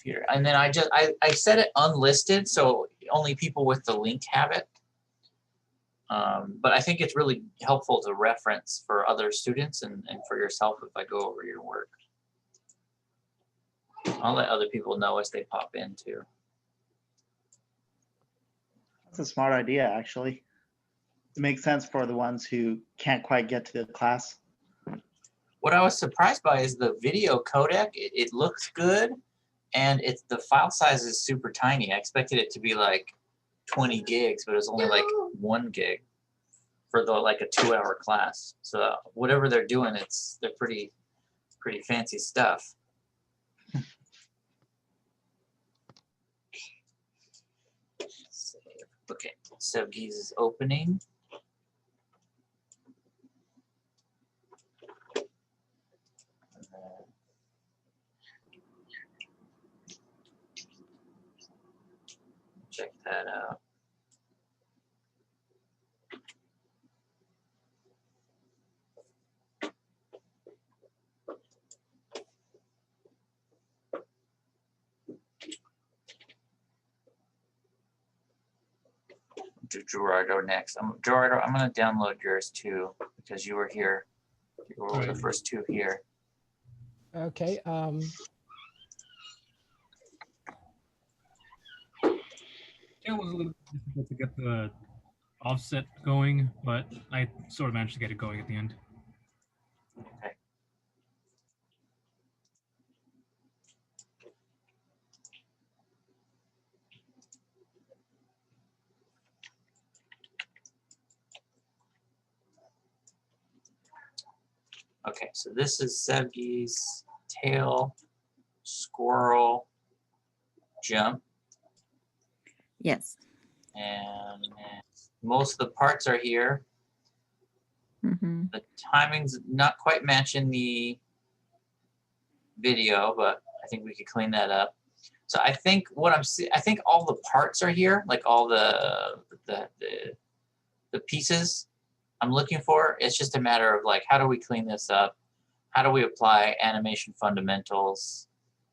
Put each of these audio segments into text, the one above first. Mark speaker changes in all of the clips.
Speaker 1: computer. And then I set it unlisted, so only people with the link have it. But I think it's really helpful to reference for other students and for yourself if I go over your work. I'll let other people know as they pop in too.
Speaker 2: That's a smart idea, actually. It makes sense for the ones who can't quite get to the class.
Speaker 1: What I was surprised by is the video codec. It looks good, and the file size is super tiny. I expected it to be like 20 gigs, but it was only like 1 gig for like a 2-hour class. So whatever they're doing, they're pretty fancy stuff. Okay, Sevgies is opening. Check that out. Do Gerardo next. Gerardo, I'm going to download yours too because you were here. You were the first 2 here.
Speaker 3: Okay.
Speaker 4: It was a little difficult to get the offset going, but I sort of managed to get it going at the end.
Speaker 1: Okay. Okay, so this is Sevgi's tail, squirrel, jump.
Speaker 5: Yes.
Speaker 1: And most of the parts are here.
Speaker 5: Mm-hmm.
Speaker 1: The timing's not quite matching the video, but I think we could clean that up. So I think I think all the parts are here, like all the pieces I'm looking for. It's just a matter of like, how do we clean this up? How do we apply animation fundamentals?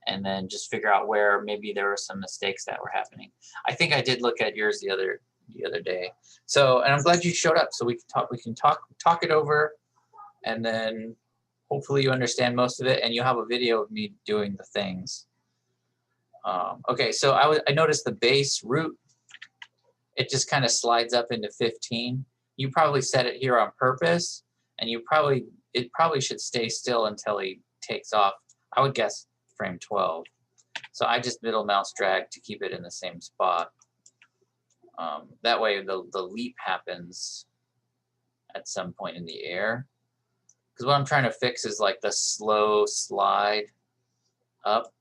Speaker 1: And then just figure out where maybe there were some mistakes that were happening. I think I did look at yours the other day. So, and I'm glad you showed up so we can talk it over, and then hopefully you understand most of it and you have a video of me doing the things. Okay, so I noticed the base root, it just kind of slides up into 15. You probably set it here on purpose, and it probably should stay still until he takes off. I would guess frame 12. So I just middle mouse drag to keep it in the same spot. That way the leap happens at some point in the air. Because what I'm trying to fix is like the slow slide up.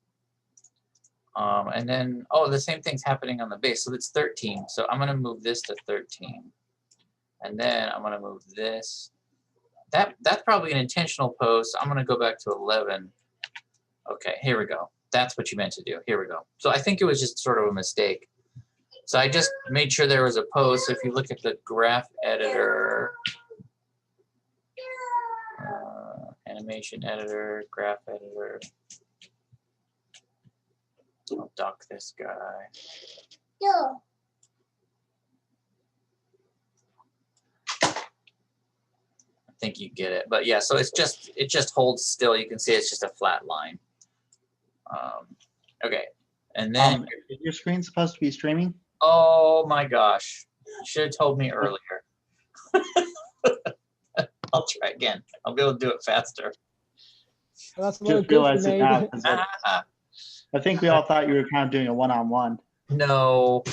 Speaker 1: And then, oh, the same thing's happening on the base. So it's 13. So I'm going to move this to 13. And then I'm going to move this. That's probably an intentional pose. So I'm going to go back to 11. Okay, here we go. That's what you meant to do. Here we go. So I think it was just sort of a mistake. So I just made sure there was a pose. So if you look at the graph editor, animation editor, graph editor, I'll dock this guy.
Speaker 6: No.
Speaker 1: I think you get it. But yeah, so it just holds still. You can see it's just a flat line. Okay, and then
Speaker 2: Is your screen supposed to be streaming?
Speaker 1: oh my gosh, you should have told me earlier. I'll try again. I'll be able to do it faster.
Speaker 3: Well, that's a little
Speaker 2: Just realized
Speaker 3: goofy,
Speaker 2: it now.
Speaker 3: maybe.
Speaker 2: 'Cause I think we all thought you were kind of doing a one-on-one.
Speaker 1: No,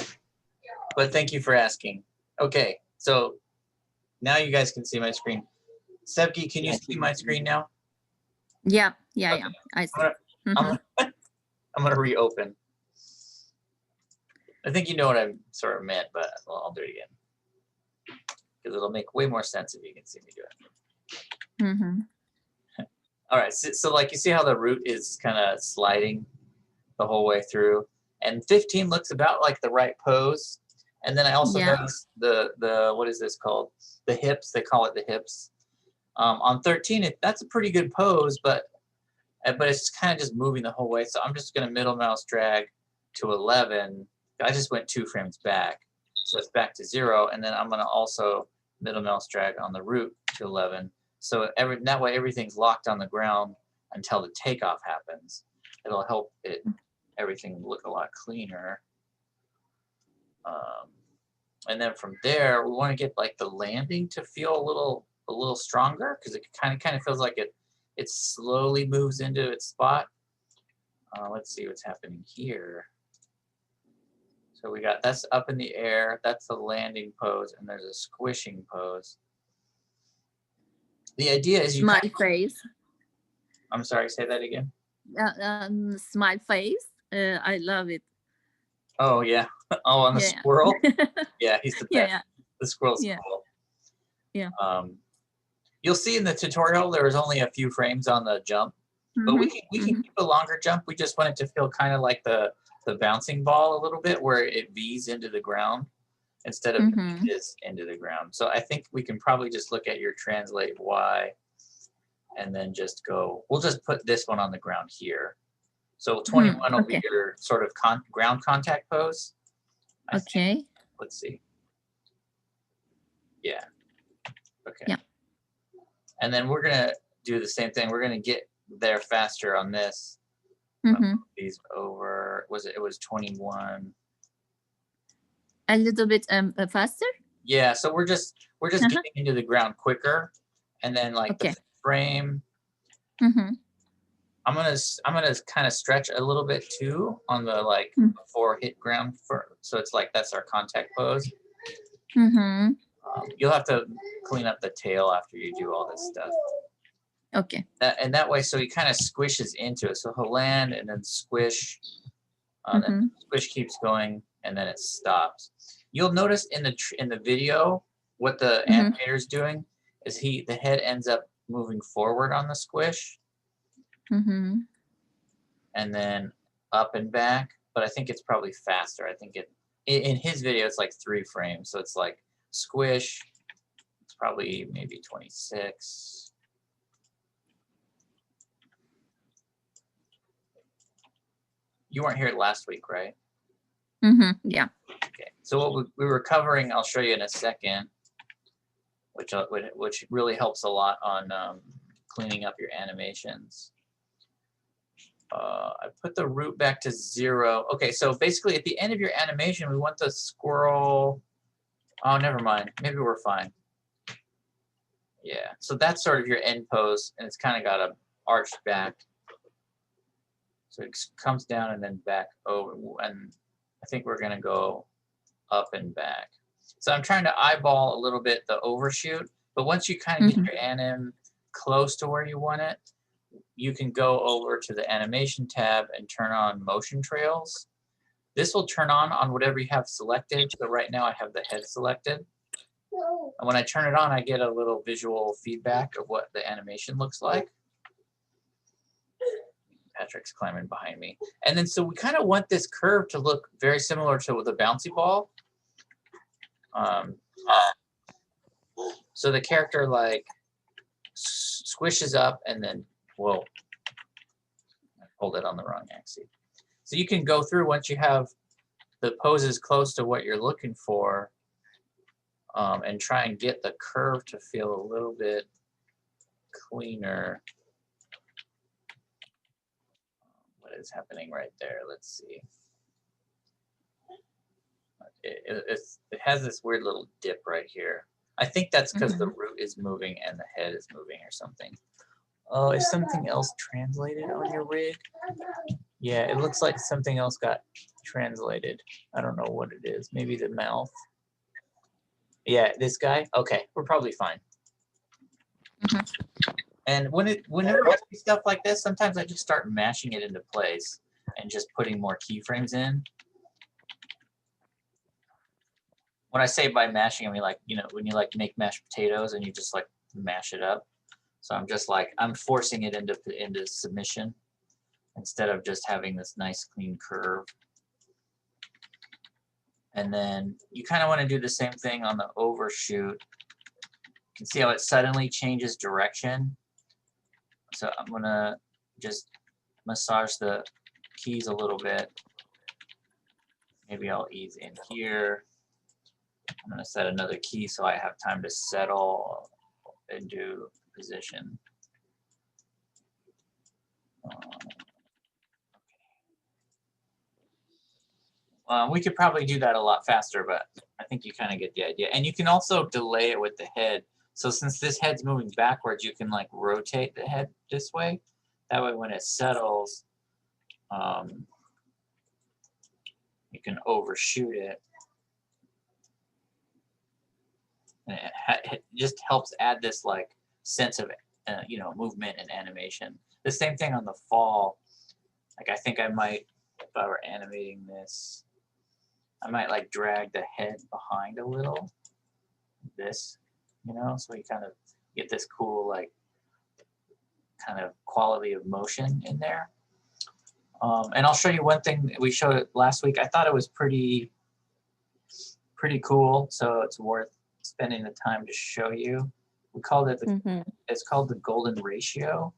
Speaker 1: but thank you for asking. Okay, so now you guys can see my screen. Sevgi, can you see my screen now?
Speaker 5: Yeah.
Speaker 1: Okay.
Speaker 5: I see.
Speaker 1: I'm gonna reopen. I think you know what I sort of meant, but I'll do it again because it'll make way more sense if you can see me do it.
Speaker 5: Mm-hmm.
Speaker 1: All right, so like you see how the root is kind of sliding the whole way through, and 15 looks about like the right pose. And then I also noticed the what is this called? The hips. They call it the hips. On 13, that's a pretty good pose, but but it's kind of just moving the whole way. So I'm just going to middle mouse drag to 11. I just went 2 frames back. So it's back to 0. And then I'm going to also middle mouse drag on the root to 11. So that way everything's locked on the ground until the takeoff happens. It'll help everything look a lot cleaner. And then from there, we want to get like the landing to feel a little stronger, because it kind of feels like it slowly moves into its spot. Let's see what's happening here. So we got, that's up in the air, that's the landing pose, and there's a squishing pose. The idea is
Speaker 5: Smile face.
Speaker 1: I'm sorry, say that again.
Speaker 5: Smile face. I love it.
Speaker 1: Oh yeah. Oh, on the
Speaker 5: Yeah.
Speaker 1: squirrel. Yeah, he's the best.
Speaker 5: Yeah.
Speaker 1: The squirrel's
Speaker 5: Yeah.
Speaker 1: cool.
Speaker 5: Yeah.
Speaker 1: You'll see in the tutorial there was only a few frames on the jump, but we can keep a longer jump. We just want it to feel kind of like the bouncing ball a little bit, where it V's into the ground instead of V's into the ground. So I think we can probably just look at your translate Y and then just go, we'll just put this one on the ground here. So 21 will be your sort of ground contact pose. I think. Let's see. Yeah. Okay.
Speaker 5: Yeah.
Speaker 1: And then we're going to do the same thing. We're going to get there faster on this. These over, it was 21.
Speaker 5: A little bit faster?
Speaker 1: Yeah, so we're just getting into the ground quicker, and then like the frame. I'm gonna kind of stretch a little bit too on the like before hit ground so it's like that's our contact pose. You'll have to clean up the tail after you do all this stuff.
Speaker 5: Okay.
Speaker 1: And that way, so he kind of squishes into it. So he'll land and then squish. Then squish keeps going, and then it stops. You'll notice in the video what the animator is doing is the head ends up moving forward on the squish, and then up and back. But I think it's probably faster. I think in his video it's like 3 frames, so it's like squish. It's probably maybe 26. You weren't here last week, right?
Speaker 5: Yeah.
Speaker 1: Okay. So what we were covering, I'll show you in a second, which really helps a lot on cleaning up your animations. I put the root back to 0. Okay, so basically at the end of your animation, we want the squirrel. Oh, never mind. Maybe we're fine. Yeah. So that's sort of your end pose, and it's kind of got a arched back. So it comes down and then back over, and I think we're gonna go up and back. So I'm trying to eyeball a little bit the overshoot, but once you kind of get your anim close to where you want it, you can go over to the animation tab and turn on motion trails. This will turn on whatever you have selected. So right now I have the head selected. And when I turn it on, I get a little visual feedback of what the animation looks like. Patrick's climbing behind me. And then so we kind of want this curve to look very similar to the bouncy ball. So the character like squishes up and then, whoa, I pulled it on the wrong axis. So you can go through once you have the poses close to what you're looking for, and try and get the curve to feel a little bit cleaner. What is happening right there? Let's see. It has this weird little dip right here. I think that's because the root is moving and the head is moving or something. Oh, is something else translated on your rig? Yeah, it looks like something else got translated. I don't know what it is. Maybe the mouth. Yeah, this guy? Okay, we're probably fine. And whenever I see stuff like this, sometimes I just start mashing it into place and just putting more keyframes in. When I say by mashing, I mean like, when you like make mashed potatoes and you just like mash it up. So I'm just like, I'm forcing it into submission instead of just having this nice clean curve. And then you kind of want to do the same thing on the overshoot. You can see how it suddenly changes direction. So I'm gonna just massage the keys a little bit. Maybe I'll ease in here. I'm going to set another key so I have time to settle into position. We could probably do that a lot faster, but I think you kind of get the idea. And you can also delay it with the head. So since this head's moving backwards, you can like rotate the head this way. That way when it settles, you can overshoot it. And it just helps add this like sense of you know, movement and animation. The same thing on the fall. Like I think I might, if I were animating this, I might like drag the head behind a little, this, you know, so you kind of get this cool like kind of quality of motion in there. And I'll show you one thing we showed it last week. I thought it was pretty cool, so it's worth spending the time to show you. We called it the, it's called the golden ratio,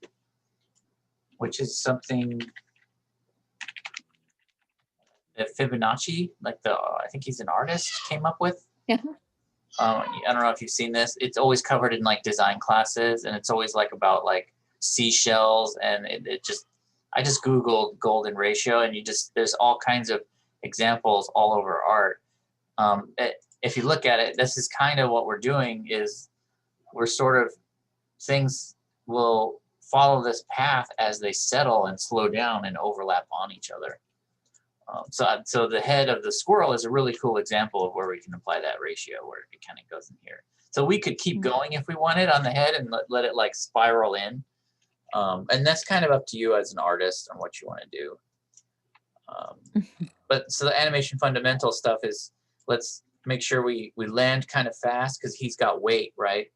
Speaker 1: which is something that Fibonacci, like I think he's an artist, came up with.
Speaker 5: Yeah.
Speaker 1: I don't know if you've seen this. It's always covered in like design classes, and it's always like about like seashells, and I just Googled golden ratio, and there's all kinds of examples all over art. If you look at it, this is kind of what we're doing is we're sort of, things will follow this path as they settle and slow down and overlap on each other. So the head of the squirrel is a really cool example of where we can apply that ratio, where it kind of goes in here. So we could keep going if we wanted on the head and let it like spiral in. And that's kind of up to you as an artist on what you want to do. But so the animation fundamental stuff is, let's make sure we land kind of fast because he's got weight, right?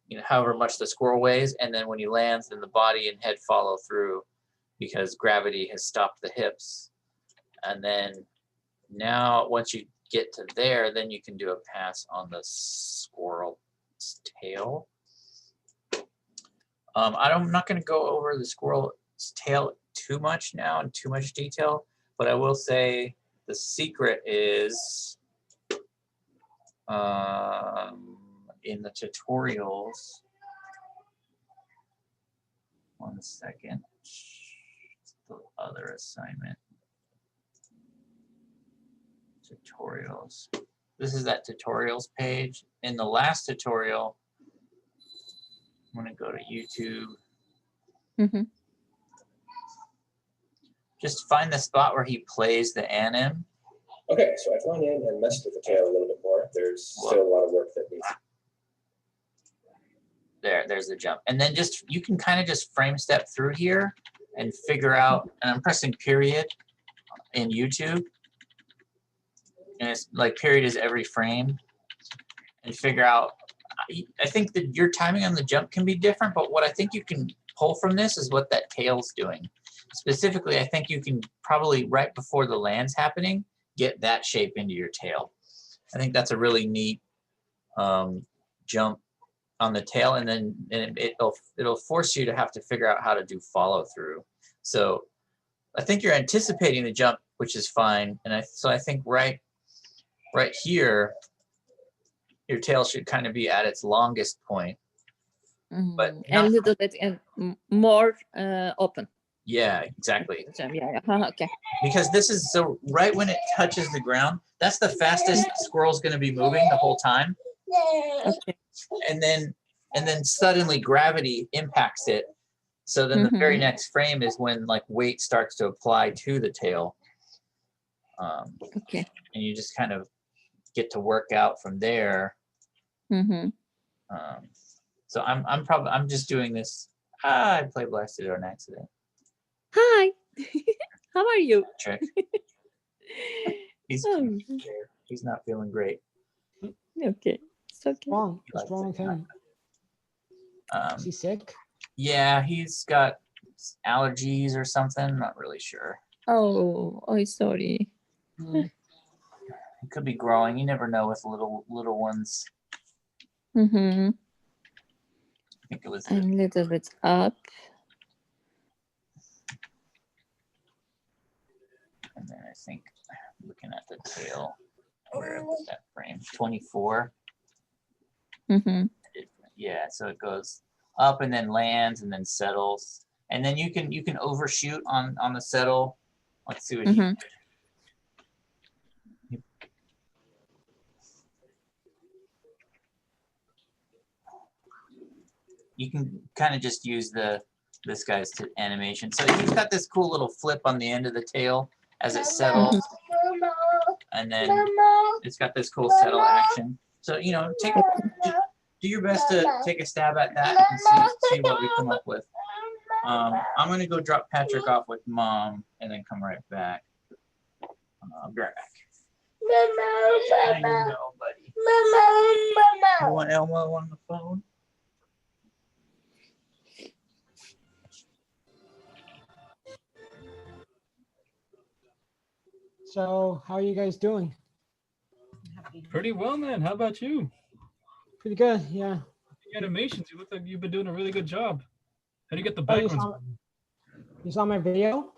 Speaker 1: You know, however much the squirrel weighs, and then when he lands, then the body and head follow through because gravity has stopped the hips. And then now once you get to there, then you can do a pass on the squirrel's tail. I'm not going to go over the squirrel's tail too much now in too much detail, but I will say the secret is in the tutorials. One second. The other assignment. Tutorials. This is that tutorials page. In the last tutorial, I'm going to go to YouTube. Just find the spot where he plays the anim.
Speaker 6: Okay, so I've gone in and messed with the tail a little bit more. There's still a lot of work that needs.
Speaker 1: There's the jump. And then you can kind of just frame step through here and figure out, and I'm pressing period in YouTube. And it's like period is every frame, and figure out, I think that your timing on the jump can be different, but what I think you can pull from this is what that tail's doing. Specifically, I think you can probably right before the land's happening, get that shape into your tail. I think that's a really neat jump on the tail, and then it'll force you to have to figure out how to do follow through. So I think you're anticipating the jump, which is fine. And so I think right here, your tail should kind of be at its longest point, but
Speaker 5: a little bit more open.
Speaker 1: Yeah, exactly.
Speaker 5: Yeah. Okay.
Speaker 1: Because this is so right when it touches the ground, that's the fastest the squirrel's going to be moving the whole time.
Speaker 5: Okay.
Speaker 1: And then suddenly gravity impacts it. So then the very next frame is when like weight starts to apply to the tail.
Speaker 5: Okay.
Speaker 1: And you just kind of get to work out from there. So I'm just doing this. I play Blasted on accident.
Speaker 5: Hi. How are you?
Speaker 1: Trick. He's not feeling great.
Speaker 5: Okay. It's okay.
Speaker 3: What's wrong with him? Is he sick?
Speaker 1: Yeah, he's got allergies or something. I'm not really sure.
Speaker 5: Oh, sorry.
Speaker 1: It could be growing. You never know with little ones.
Speaker 5: I
Speaker 1: think it was.
Speaker 5: a little bit up.
Speaker 1: And then I think looking at the tail, where was that frame? 24.
Speaker 5: Mm-hmm.
Speaker 1: Yeah, so it goes up and then lands and then settles. And then you can overshoot on the settle. Let's see what
Speaker 5: Mm-hmm.
Speaker 1: you can kind of just use this guy's animation. So he's got this cool little flip on the end of the tail as it settles, and then it's got this cool settle action. So do your best to take a stab at that and see what we come up with. I'm gonna go drop Patrick off with Mom and then come right back. I'll be right back. I know, buddy. You want Elmo on the phone?
Speaker 3: So, how are you guys doing?
Speaker 4: Pretty well, man. How about you?
Speaker 3: Pretty good, yeah.
Speaker 4: The animations, you look like you've been doing a really good job. How do you get the
Speaker 3: Oh,
Speaker 4: backgrounds?
Speaker 3: you saw my video?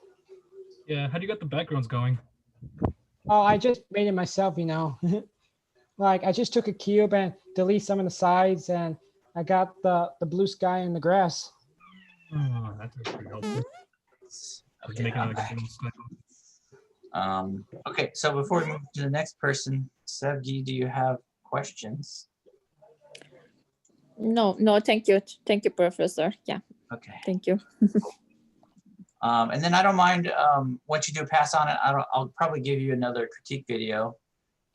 Speaker 4: Yeah, how do you get the backgrounds going?
Speaker 3: Oh, I just made it myself, you know. Like, I just took a cube and delete some of the sides, and I got the blue sky and the grass.
Speaker 4: Oh, that's pretty helpful.
Speaker 1: Okay,
Speaker 4: Making
Speaker 1: I'm
Speaker 4: like
Speaker 1: back.
Speaker 4: a little cycle.
Speaker 1: Okay, so before we move to the next person, Sevgi, do you have questions?
Speaker 5: No, thank you. Thank you, Professor. Yeah,
Speaker 1: Okay.
Speaker 5: thank you.
Speaker 1: And then I don't mind, once you do pass on it, I'll probably give you another critique video,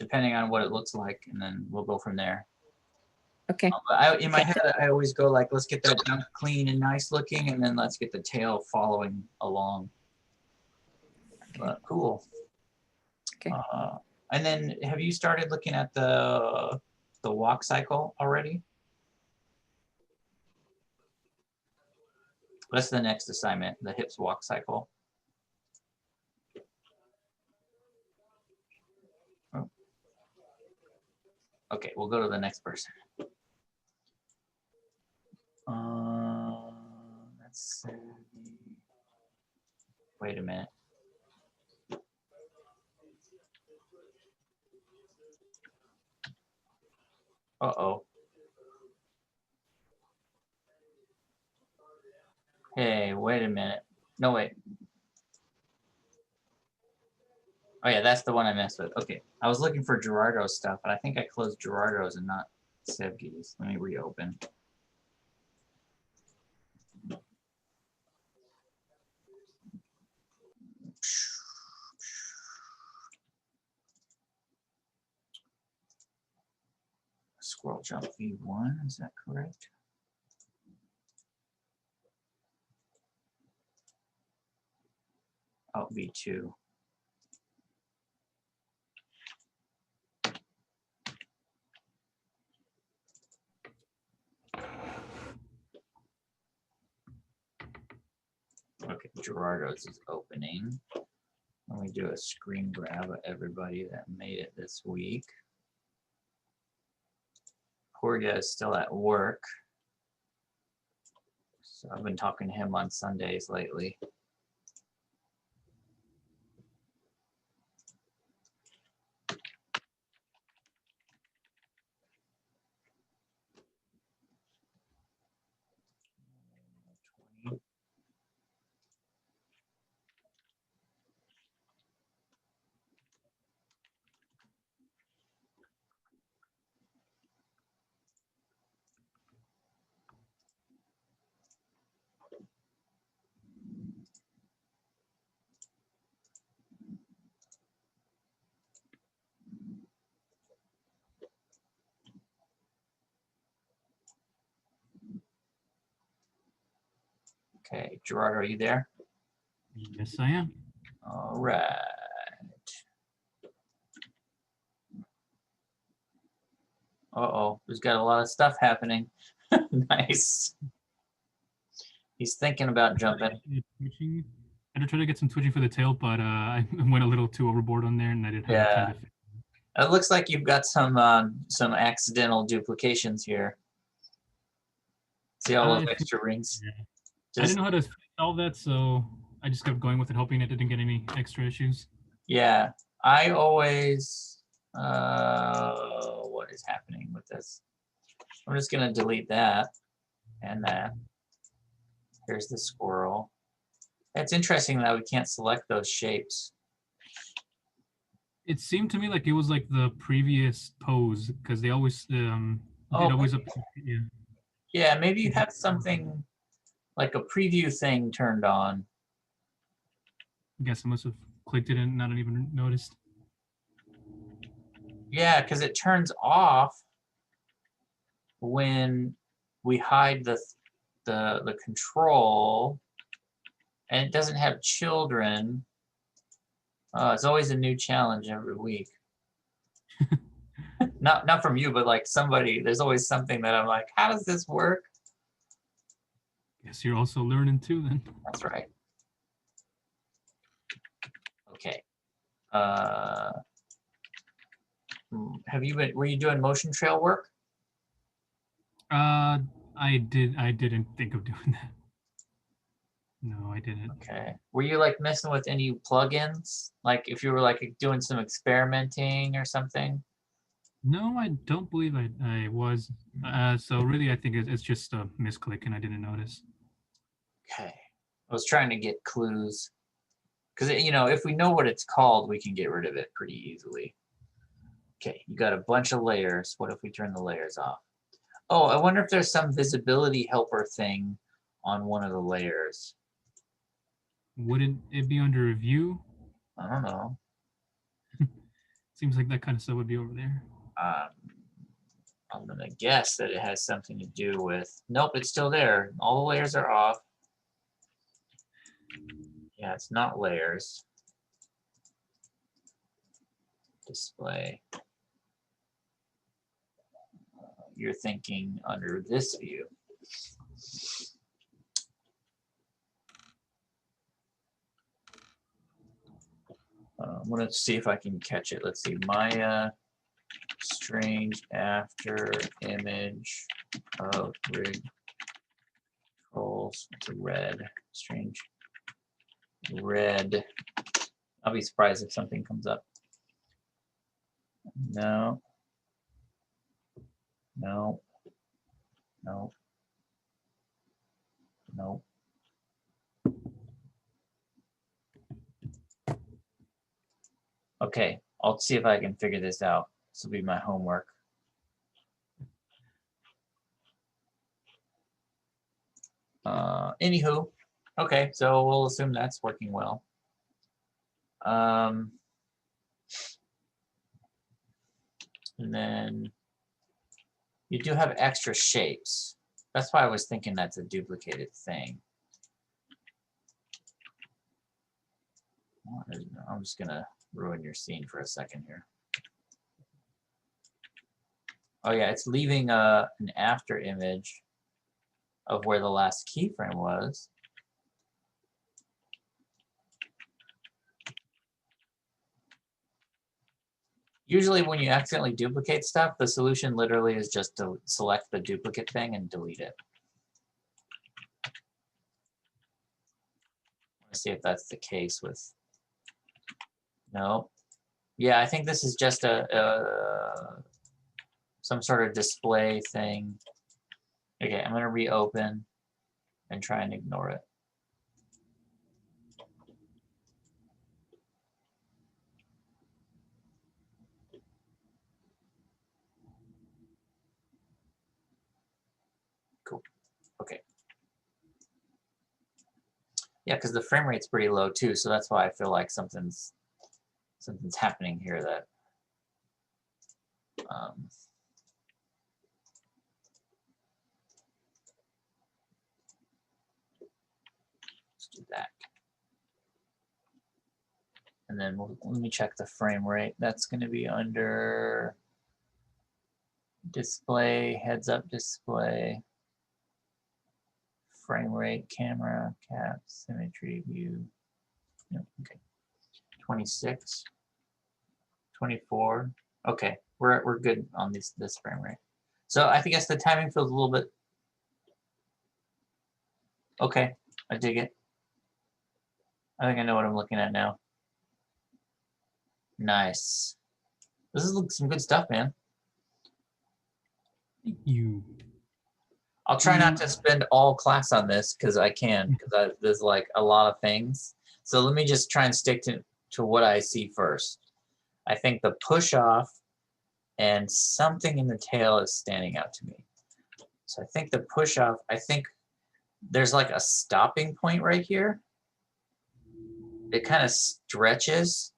Speaker 1: depending on what it looks like, and then we'll go from there.
Speaker 5: Okay.
Speaker 1: But in my head, I always go like, let's get that junk clean and nice looking, and then let's get the tail following along. But cool.
Speaker 5: Okay.
Speaker 1: And then have you started looking at the walk cycle already? That's the next assignment, the hips walk cycle. Oh. Okay, we'll go to the next person. Let's see. Wait a minute. Uh-oh. Hey, wait a minute. No, wait. Oh yeah, that's the one I messed with. Okay, I was looking for Gerardo's stuff, but I think I closed Gerardo's and not Sevgi's. Let me reopen. Squirrel jump V1, is that correct? Oh, V2. Okay, Gerardo's is opening. Let me do a screen grab of everybody that made it this week. Cordia is still at work, so I've been talking to him on Sundays lately. Okay, Gerardo, are you there?
Speaker 4: Yes, I am.
Speaker 1: All right. Uh-oh, there's got a lot of stuff happening. Nice. He's thinking about jumping.
Speaker 4: Twitching. I did try to get some twitching for the tail, but I went a little too overboard on there, and I didn't have time to fix it.
Speaker 1: It looks like you've got some accidental duplications here. See all those extra rings?
Speaker 4: Yeah. I didn't know how to solve that, so I just kept going with it, hoping it didn't get any extra issues.
Speaker 1: Yeah, I always, what is happening with this? I'm just gonna delete that and that. Here's the squirrel. It's interesting that we can't select those shapes.
Speaker 4: It seemed to me like it was like the previous pose because they always
Speaker 1: Oh,
Speaker 4: it always
Speaker 1: maybe.
Speaker 4: yeah.
Speaker 1: Yeah, maybe you have something like a preview thing turned on.
Speaker 4: I guess I must have clicked it and not even noticed.
Speaker 1: Yeah, because it turns off when we hide the control, and it doesn't have children. It's always a new challenge every week. Not from you, but like somebody. There's always something that I'm like, how does this work?
Speaker 4: Guess you're also learning too then.
Speaker 1: That's right. Okay. Were you doing motion trail work?
Speaker 4: I didn't think of doing that. No, I didn't.
Speaker 1: Okay. Were you like messing with any plugins? Like if you were like doing some experimenting or something?
Speaker 4: No, I don't believe I was. So really, I think it's just a misclick and I didn't notice.
Speaker 1: Okay. I was trying to get clues. Because, if we know what it's called, we can get rid of it pretty easily. Okay, you got a bunch of layers. What if we turn the layers off? Oh, I wonder if there's some visibility helper thing on one of the layers.
Speaker 4: Wouldn't it be under review?
Speaker 1: I don't know.
Speaker 4: Seems like that kind of stuff would be over there.
Speaker 1: I'm gonna guess that it has something to do with, nope, it's still there. All the layers are off. Yeah, it's not layers. Display. You're thinking under this view. I'm gonna see if I can catch it. Let's see, Maya strange after image of rig controls. It's a red, strange red. I'll be surprised if something comes up. No. No. No. No. Okay, I'll see if I can figure this out. This will be my homework. Anywho, okay, so we'll assume that's working well. And then you do have extra shapes. That's why I was thinking that's a duplicated thing. I'm just gonna ruin your scene for a second here. Oh yeah, it's leaving an after image of where the last keyframe was. Usually when you accidentally duplicate stuff, the solution literally is just to select the duplicate thing and delete it. Let's see if that's the case with, no. Yeah, I think this is just some sort of display thing. Okay, I'm gonna reopen and try and ignore it. Cool. Okay. Yeah, because the frame rate's pretty low too, so that's why I feel like something's happening here that let's do that. And then let me check the frame rate. That's going to be under display, heads up display, frame rate, camera, cap, symmetry, view. Yep, okay. 26, 24. Okay, we're good on this frame rate. So I guess the timing feels a little bit okay. I dig it. I think I know what I'm looking at now. Nice. This is some good stuff, man.
Speaker 4: Thank you.
Speaker 1: I'll try not to spend all class on this because I can, because there's like a lot of things. So let me just try and stick to what I see first. I think the push off and something in the tail is standing out to me. So I think the push off, I think there's like a stopping point right here. It kind of stretches.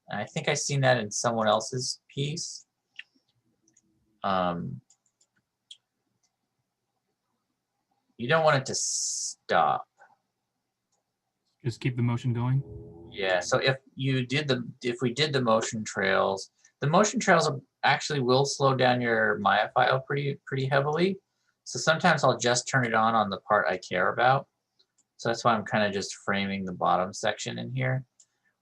Speaker 1: And I think I've seen that in someone else's piece. You don't want it to stop.
Speaker 4: Just keep the motion going.
Speaker 1: Yeah, so if we did the motion trails actually will slow down your Maya file pretty heavily. So sometimes I'll just turn it on the part I care about. So that's why I'm kind of just framing the bottom section in here.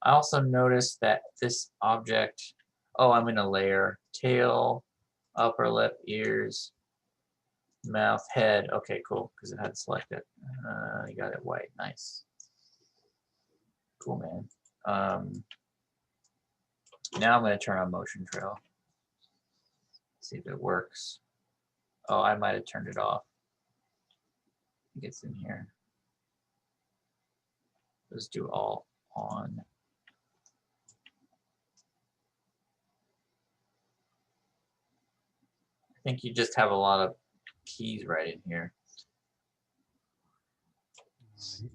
Speaker 1: I also noticed that this object, oh, I'm in a layer, tail, upper lip, ears, mouth, head. Okay, cool, because it had selected. You got it white, nice. Cool, man. Now I'm going to turn on motion trail. See if it works. Oh, I might have turned it off. It gets in here. Let's do all on. I think you just have a lot of keys right in here.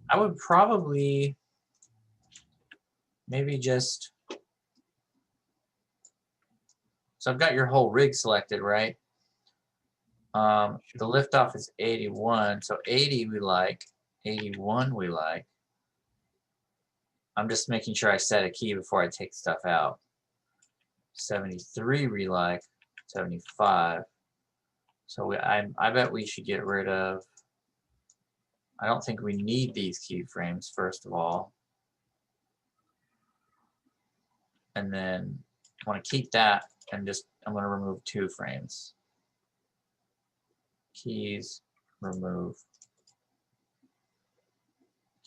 Speaker 1: I would probably maybe just, so I've got your whole rig selected, right? The liftoff is 81, so 80 we like, 81 we like. I'm just making sure I set a key before I take stuff out. 73 we like, 75. So I bet we should get rid of, I don't think we need these keyframes, first of all. And then I want to keep that and just, I'm going to remove 2 frames. Keys, remove.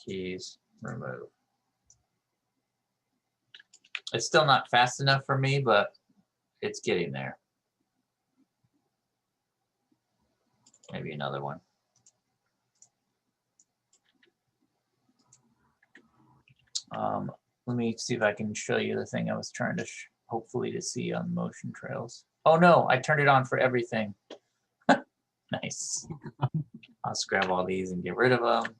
Speaker 1: Keys, remove. It's still not fast enough for me, but it's getting there. Maybe another one. Let me see if I can show you the thing I was trying to hopefully to see on motion trails. Oh no, I turned it on for everything. Nice. I'll just grab all these and get rid of them.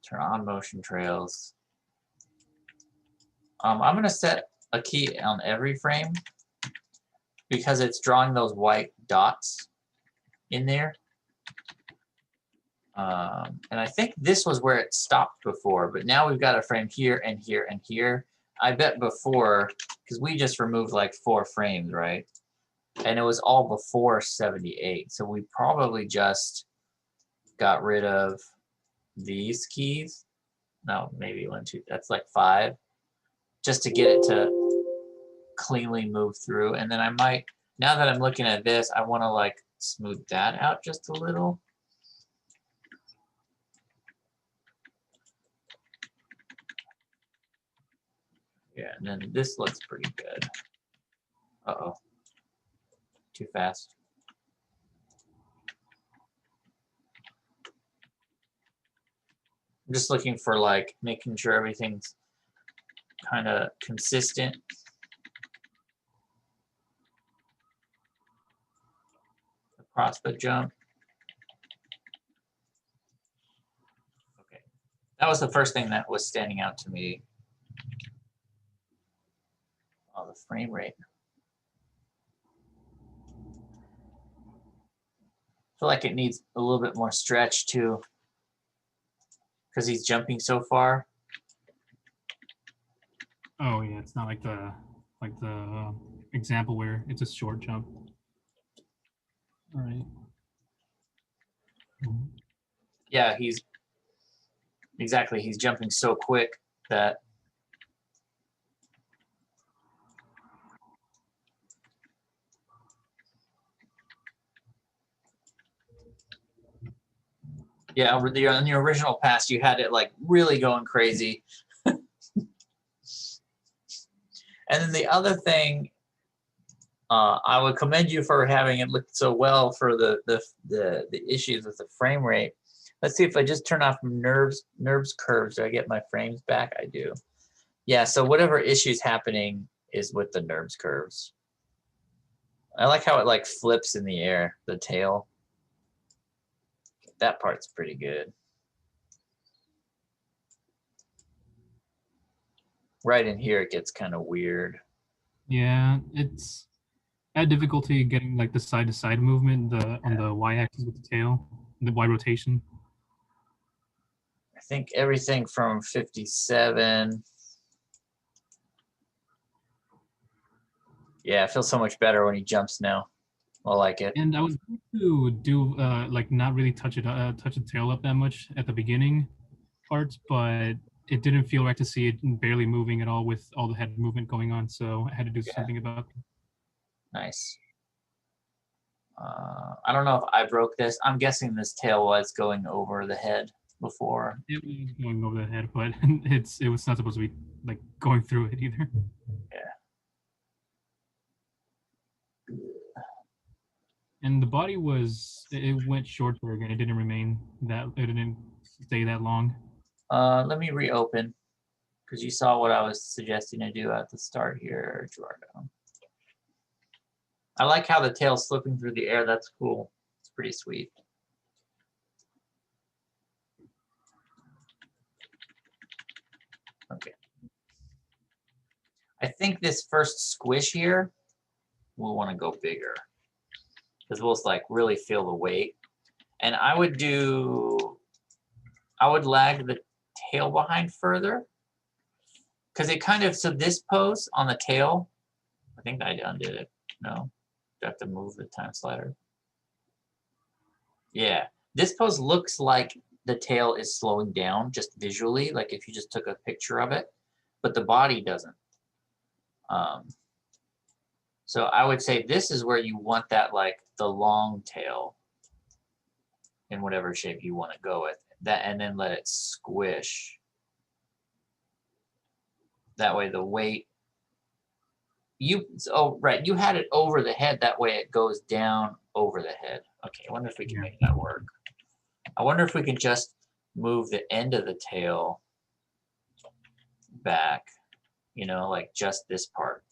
Speaker 1: Turn on motion trails. I'm going to set a key on every frame because it's drawing those white dots in there. And I think this was where it stopped before, but now we've got a frame here and here and here. I bet before, because we just removed like 4 frames, right? And it was all before 78. So we probably just got rid of these keys. No, maybe 1, 2, that's like 5. Just to get it to cleanly move through. And then I might, now that I'm looking at this, I want to like smooth that out just a little. Yeah, and then this looks pretty good. Uh-oh. Too fast. I'm just looking for like making sure everything's kind of consistent. Across the jump. Okay. That was the first thing that was standing out to me. Oh, the frame rate. I feel like it needs a little bit more stretch too, because he's jumping so far.
Speaker 4: Oh yeah, it's not like the example where it's a short jump. All right.
Speaker 1: Yeah, he's jumping so quick that yeah, on the original pass, you had it like really going crazy. And then the other thing, I would commend you for having it look so well for the issues with the frame rate. Let's see if I just turn off NURBS curves, do I get my frames back? I do. Yeah, so whatever issue's happening is with the NURBS curves. I like how it like flips in the air, the tail. That part's pretty good. Right in here, it gets kind of weird.
Speaker 4: Yeah, it's I had difficulty getting like the side to side movement on the y-axis with the tail, the y rotation.
Speaker 1: I think everything from 57. Yeah, it feels so much better when he jumps now. I like it.
Speaker 4: And I was going to do like not really touch the tail up that much at the beginning parts, but it didn't feel right to see it barely moving at all with all the head movement going on. So I had to do something about it.
Speaker 1: Nice. I don't know if I broke this. I'm guessing this tail was going over the head before.
Speaker 4: It was going over the head, but it was not supposed to be like going through it either. And the body it went shorter again. It didn't stay that long.
Speaker 1: Let me reopen because you saw what I was suggesting to do at the start here, Eduardo. I like how the tail's slipping through the air. That's cool. It's pretty sweet. Okay. I think this first squish here, we'll want to go bigger because we'll like really feel the weight. And I would lag the tail behind further because it kind of, so this pose on the tail, I think I undid it. No, do I have to move the time slider? Yeah, this pose looks like the tail is slowing down just visually, like if you just took a picture of it, but the body doesn't. So I would say this is where you want that, like the long tail in whatever shape you want to go with that, and then let it squish. That way the weight, right, you had it over the head, that way it goes down over the head. Okay, I wonder if we can make that work. I wonder if we can just move the end of the tail back, you know, like just this part.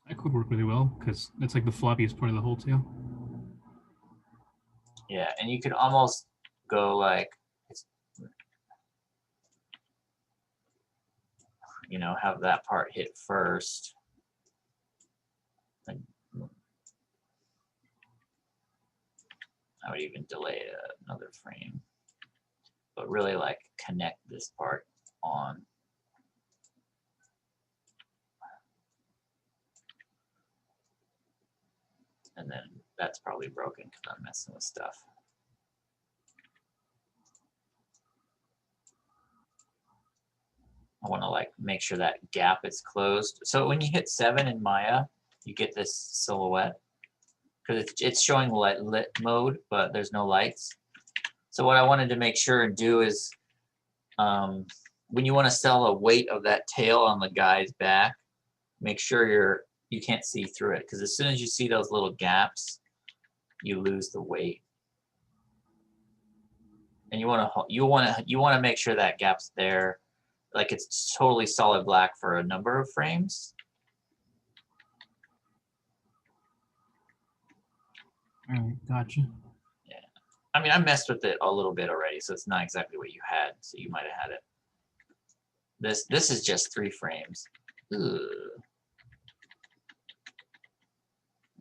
Speaker 4: That could work really well because that's like the floppiest part of the whole tail.
Speaker 1: Yeah, and you could almost go like, you know, have that part hit first. And I would even delay another frame, but really like connect this part on. And then that's probably broken because I'm messing with stuff. I want to like make sure that gap is closed. So when you hit 7 in Maya, you get this silhouette because it's showing lit mode, but there's no lights. So what I wanted to make sure and do is when you want to sell the weight of that tail on the guy's back, make sure you can't see through it, because as soon as you see those little gaps, you lose the weight. And you want to make sure that gap's there, like it's totally solid black for a number of frames.
Speaker 4: All right, gotcha.
Speaker 1: Yeah, I mean I messed with it a little bit already, so it's not exactly what you had. So you might have had it. This is just 3 frames. Ugh.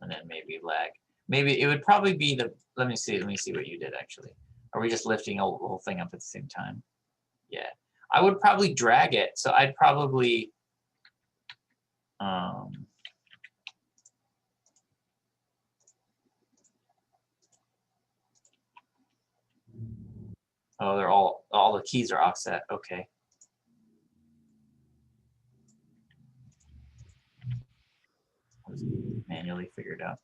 Speaker 1: And then maybe lag. Maybe it would probably be the, let me see what you did actually. Are we just lifting the whole thing up at the same time? Yeah. I would probably drag it. So I'd probably oh, they're all the keys are offset. Okay. Manually figured out.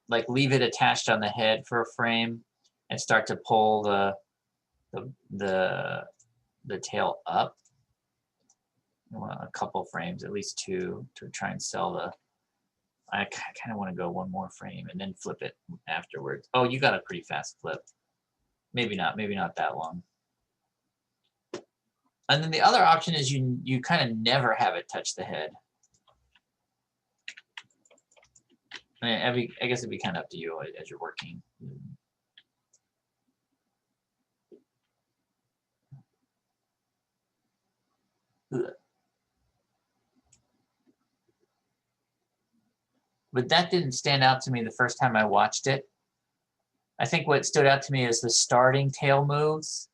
Speaker 1: Like leave it attached on the head for a frame and start to pull the the tail up. I want a couple frames, at least 2, to try and sell the. I kind of want to go one more frame and then flip it afterwards. Oh, you got a pretty fast flip. Maybe not that long. And then the other option is you kind of never have it touch the head. I mean, I guess it'd be kind of up to you as you're working. Ugh. But that didn't stand out to me the first time I watched it. I think what stood out to me is the starting tail moves,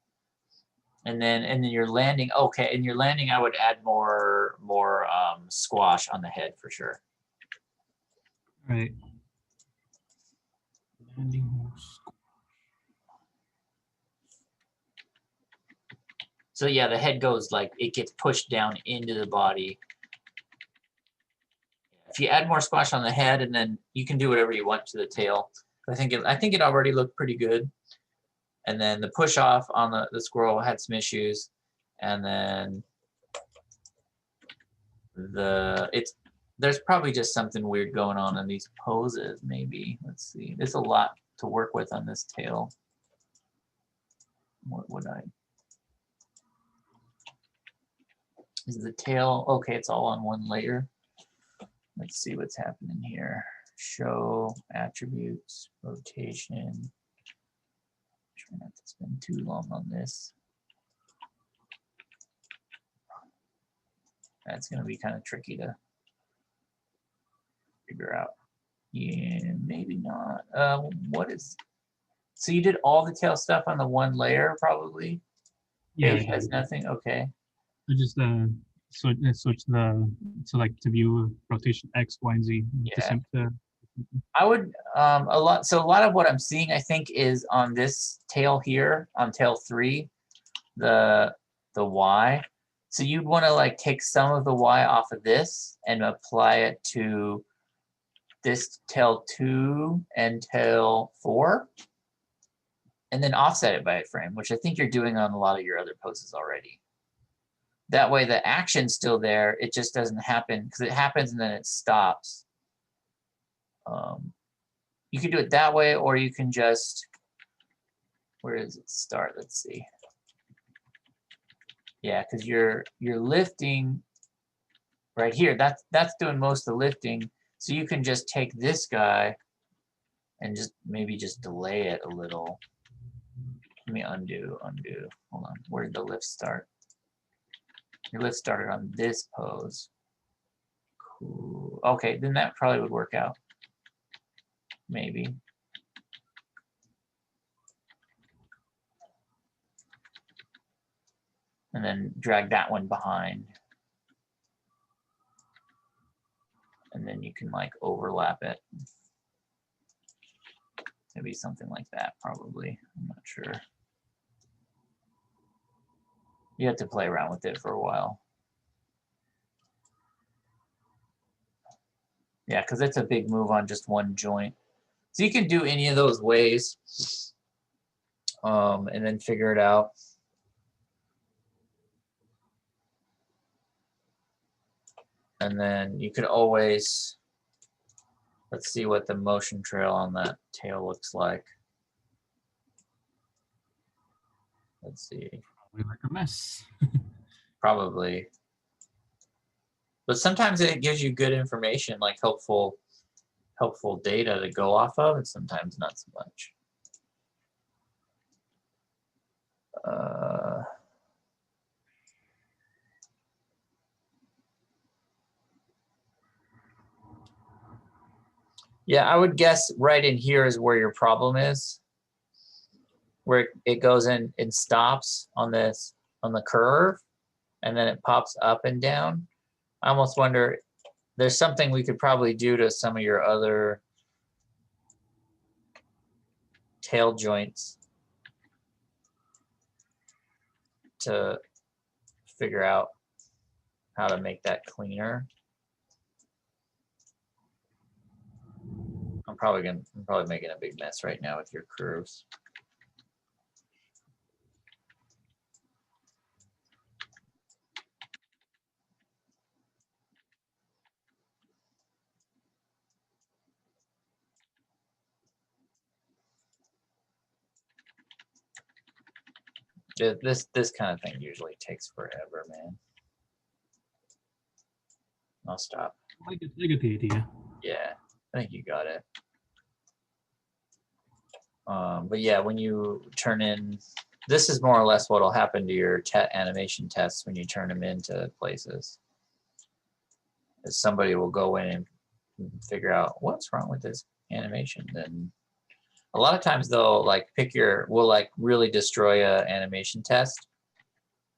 Speaker 1: and then your landing. Okay, in your landing, I would add more squash on the head for sure.
Speaker 4: Right.
Speaker 1: So yeah, the head goes like it gets pushed down into the body. If you add more squash on the head, and then you can do whatever you want to the tail. I think it already looked pretty good. And then the push off on the squirrel had some issues, and then there's probably just something weird going on in these poses. Maybe, let's see. There's a lot to work with on this tail. What would I? Is the tail okay? It's all on one layer. Let's see what's happening here. Show attributes, rotation. Try not to spend too long on this. That's going to be kind of tricky to figure out. Yeah, maybe not. What is? So you did all the tail stuff on the one layer, probably.
Speaker 4: Yeah,
Speaker 1: It has nothing. Okay.
Speaker 4: I just switch the select to view rotation X, Y, and Z.
Speaker 1: Yeah. I would a lot of what I'm seeing, I think, is on this tail here, on tail 3, the Y. So you'd want to like take some of the Y off of this and apply it to this tail 2 and tail 4, and then offset it by a frame, which I think you're doing on a lot of your other poses already. That way the action's still there, it just doesn't happen, because it happens and then it stops. You can do it that way, or you can just, where does it start? Let's see. Yeah, because you're lifting right here. That's doing most of the lifting. So you can just take this guy and maybe just delay it a little. Let me undo. Hold on. Where did the lift start? Your lift started on this pose. Cool. Okay, then that probably would work out. Maybe. And then drag that one behind. And then you can like overlap it. Maybe something like that, probably. I'm not sure. You have to play around with it for a while. Yeah, because it's a big move on just one joint. So you can do any of those ways and then figure it out. And then you could always, let's see what the motion trail on that tail looks like. Let's see.
Speaker 4: Probably like a mess.
Speaker 1: Probably. But sometimes it gives you good information, like helpful data to go off of, and sometimes not so much. Yeah, I would guess right in here is where your problem is, where it goes in and stops on this, on the curve, and then it pops up and down. I almost wonder, there's something we could probably do to some of your other tail joints to figure out how to make that cleaner. I'm probably making a big mess right now with your curves. This kind of thing usually takes forever, man. I'll stop.
Speaker 4: I get the idea.
Speaker 1: Yeah, I think you got it. But yeah, when you turn in, this is more or less what will happen to your animation tests when you turn them into places. Is somebody will go in and figure out what's wrong with this animation. Then a lot of times they'll like will like really destroy a animation test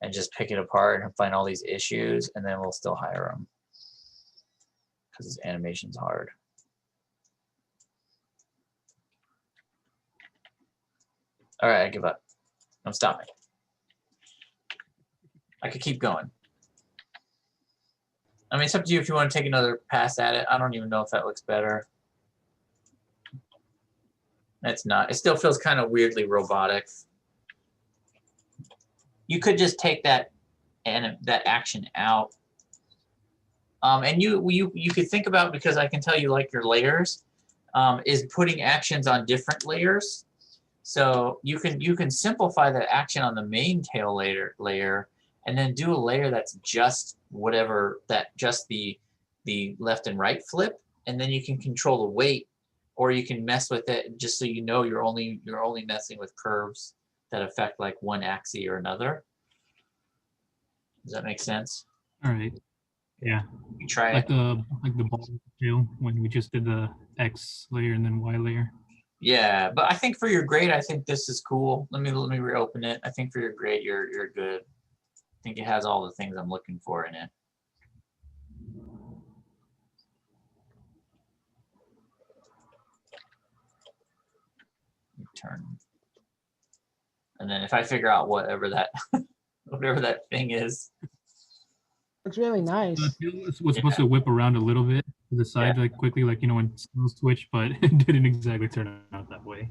Speaker 1: and just pick it apart and find all these issues, and then we'll still hire them because this animation's hard. All right, I give up. I'm stopping. I could keep going. I mean, it's up to you if you want to take another pass at it. I don't even know if that looks better. It's not. It still feels kind of weirdly robotic. You could just take that action out. And you could think about, because I can tell you like your layers, is putting actions on different layers. So you can simplify that action on the main tail layer, and then do a layer that's just whatever just the left and right flip, and then you can control the weight, or you can mess with it just so you know you're only messing with curves that affect like one axis or another. Does that make sense?
Speaker 4: All right. Yeah.
Speaker 1: You try
Speaker 4: like
Speaker 1: it.
Speaker 4: the ball tail when we just did the X layer and then Y layer.
Speaker 1: Yeah, but I think for your grade, I think this is cool. Let me reopen it. I think for your grade, you're good. I think it has all the things I'm looking for in it. Turn. And then if I figure out whatever that thing is.
Speaker 3: Looks really nice.
Speaker 4: It was supposed to whip around a little bit to the side, like quickly, like when snails twitch, but it didn't exactly turn out that way.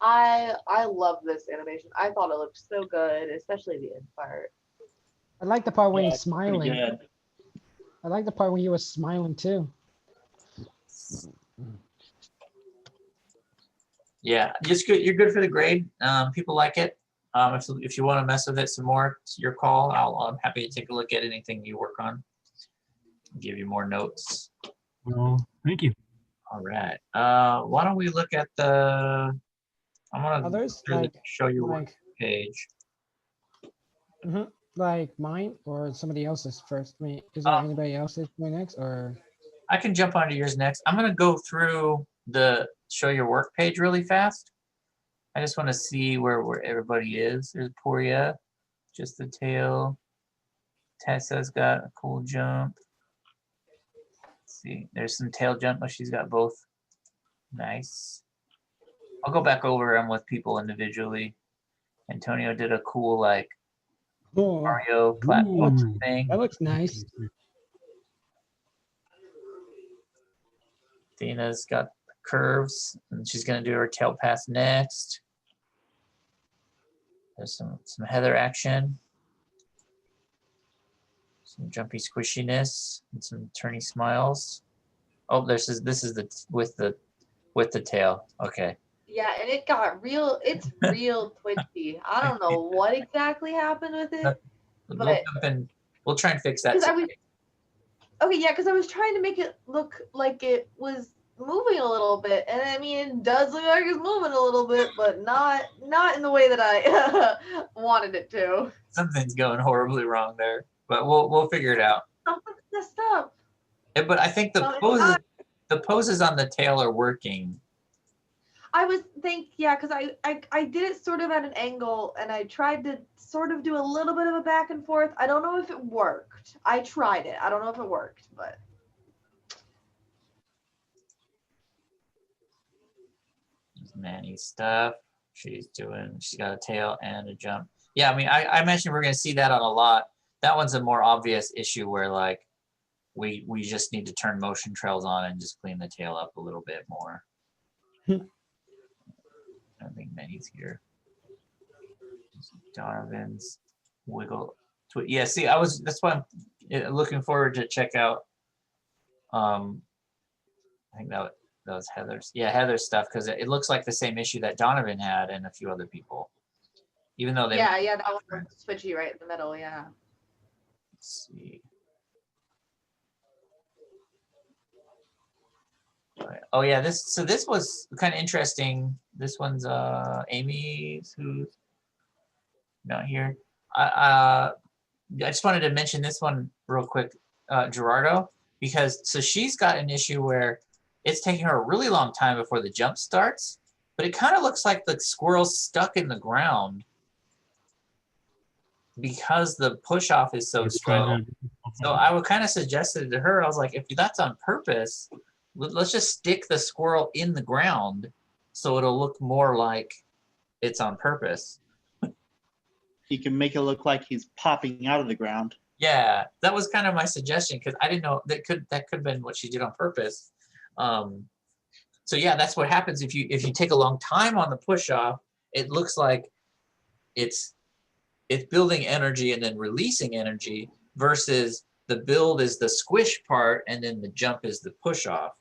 Speaker 7: I love this animation. I thought it looked so good, especially the end part.
Speaker 3: I like the part when
Speaker 2: Yeah,
Speaker 3: he's
Speaker 2: it's pretty
Speaker 3: smiling.
Speaker 2: good.
Speaker 3: I like the part when he was smiling too.
Speaker 1: Yeah, just good. You're good for the grade. People like it. If you want to mess with it some more, it's your call. I'm happy to take a look at anything you work on. Give you more notes.
Speaker 4: Well, thank you.
Speaker 1: All right. Why don't we look at the? I'm gonna
Speaker 3: Others
Speaker 1: show you one
Speaker 3: like
Speaker 1: page.
Speaker 3: like mine or somebody else's first. I mean, is there anybody else's going next, or?
Speaker 1: I can jump onto yours next. I'm gonna go through the show your work page really fast. I just want to see where everybody is. There's Poria, just the tail. Tessa's got a cool jump. Let's see, there's some tail jump, but she's got both. Nice. I'll go back over them with people individually. Antonio did a cool like Mario platform thing.
Speaker 3: That looks nice.
Speaker 1: Dina's got curves, and she's gonna do her tail pass next. There's some Heather action, some jumpy squishiness, and some turny smiles. Oh, this is with the tail. Okay.
Speaker 7: Yeah, and it got real. It's real twitchy. I don't know what exactly happened with it, but
Speaker 1: we'll try and fix that.
Speaker 7: Because I was trying to make it look like it was moving a little bit, and I mean it does look like it's moving a little bit, but not in the way that I wanted it to.
Speaker 1: Something's going horribly wrong there, but we'll figure it out.
Speaker 7: Something's messed up.
Speaker 1: Yeah, but I think the poses on the tail are working.
Speaker 7: I was because I did it sort of at an angle, and I tried to sort of do a little bit of a back and forth. I don't know if it worked. I tried it. I don't know if it worked, but.
Speaker 1: Manny's stuff. She's got a tail and a jump. Yeah, I mean, I mentioned we're going to see that on a lot. That one's a more obvious issue where like we just need to turn motion trails on and just clean the tail up a little bit more. I don't think Manny's here. Donovan's wiggle. Yeah, see, that's why I'm looking forward to check out. I think that was Heather's. Yeah, Heather's stuff, because it looks like the same issue that Donovan had and a few other people. even though they.
Speaker 7: Yeah, that one was switchy right in the middle. Yeah.
Speaker 1: Let's see. Oh yeah, this was kind of interesting. This one's Amy's, who's not here. I just wanted to mention this one real quick, Gerardo, because so she's got an issue where it's taking her a really long time before the jump starts, but it kind of looks like the squirrel's stuck in the ground because the push off is so slow. So I would kind of suggested to her, I was like, if that's on purpose, let's just stick the squirrel in the ground so it'll look more like it's on purpose.
Speaker 2: You can make it look like he's popping out of the ground.
Speaker 1: Yeah, that was kind of my suggestion because I didn't know that could have been what she did on purpose. So yeah, that's what happens if you take a long time on the push off. It looks like it's building energy and then releasing energy versus the build is the squish part and then the jump is the push off.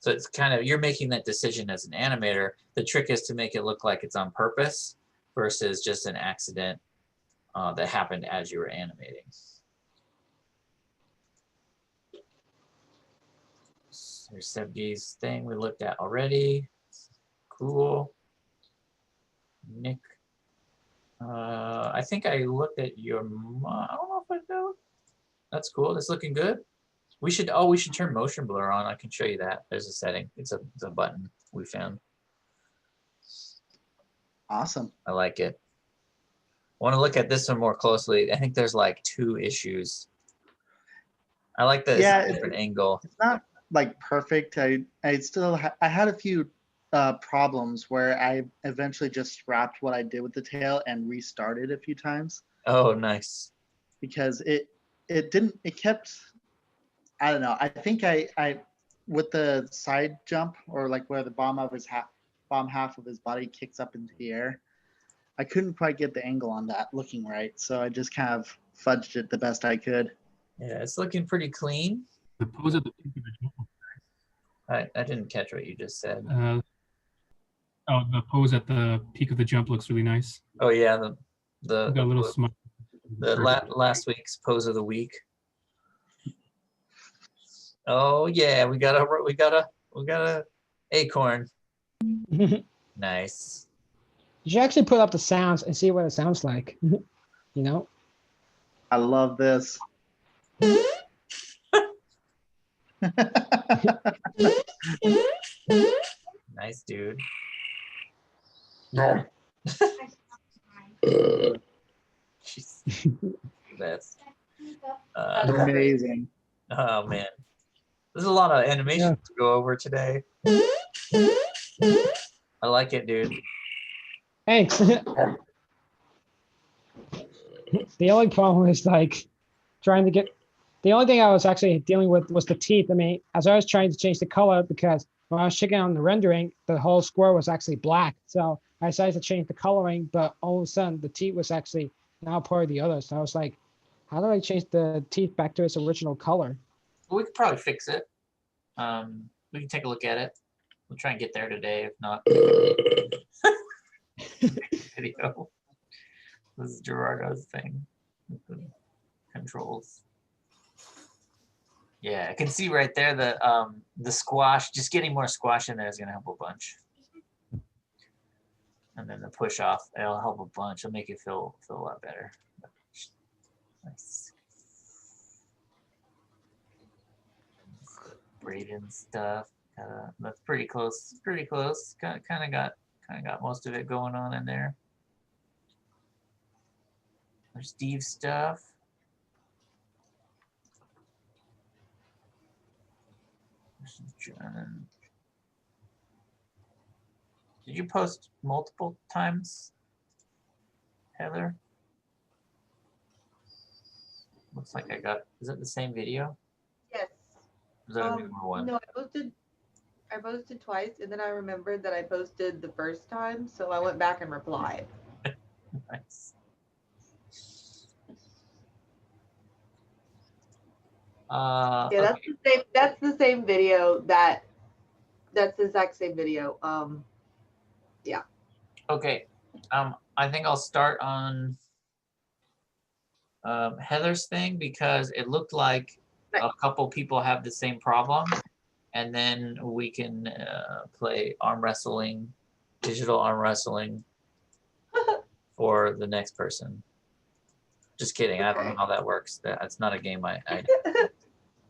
Speaker 1: So it's kind of, you're making that decision as an animator. The trick is to make it look like it's on purpose versus just an accident that happened as you were animating. There's Seb's thing we looked at already. Cool. Nick. I think I looked at your, I don't know if I do. That's cool. That's looking good. We should turn motion blur on. I can show you that. There's a setting. It's a button we found.
Speaker 2: Awesome.
Speaker 1: I like it. Want to look at this one more closely. I think there's like 2 issues. I like the different angle.
Speaker 2: It's not like perfect. I still I had a few problems where I eventually just scrapped what I did with the tail and restarted a few times.
Speaker 1: Oh, nice.
Speaker 2: Because it kept, I don't know. I think I with the side jump, or like where the bottom half of his body kicks up into the air, I couldn't quite get the angle on that looking right. So I just kind of fudged it the best I could.
Speaker 1: Yeah, it's looking pretty clean.
Speaker 4: The pose at the peak of the jump.
Speaker 1: I didn't catch what you just said.
Speaker 4: The pose at the peak of the jump looks really nice.
Speaker 1: Oh yeah, the
Speaker 4: Got a little smile.
Speaker 1: last week's pose of the week. Oh yeah, we got a acorn. Nice.
Speaker 3: You should actually put up the sounds and see what it sounds like. You know?
Speaker 2: I love this.
Speaker 1: Nice, dude. Jeez. That's
Speaker 2: Amazing.
Speaker 1: oh man. There's a lot of animation to go over today. I like it, dude.
Speaker 3: Thanks. The only problem is like trying to get, the only thing I was actually dealing with was the teeth. I mean, as I was trying to change the color, because when I was checking on the rendering, the whole square was actually black. So I decided to change the coloring, but all of a sudden the teeth was actually now part of the other. So I was like, how do I change the teeth back to its original color?
Speaker 1: Well, we could probably fix it. We can take a look at it. We'll try and get there today, if not. Video. This is Gerardo's thing. Controls. Yeah, I can see right there the squash. Just getting more squash in there is gonna help a bunch. And then the push off, it'll help a bunch. It'll make it feel a lot better. Nice. Braiding stuff. That's pretty close. Pretty close. Kind of got most of it going on in there. There's Steve's stuff. John. Did you post multiple times, Heather? Looks like I got. Is it the same video?
Speaker 7: Yes.
Speaker 1: Is that a newer one?
Speaker 7: No, I posted twice, and then I remembered that I posted the first time, so I went back and replied.
Speaker 1: Nice.
Speaker 7: Yeah, that's the same. That's the same video. That's the exact same video. Yeah.
Speaker 1: Okay. I think I'll start on Heather's thing because it looked like a couple people have the same problem, and then we can play arm wrestling, digital arm wrestling for the next person. Just kidding. I don't know how that works. That's not a game I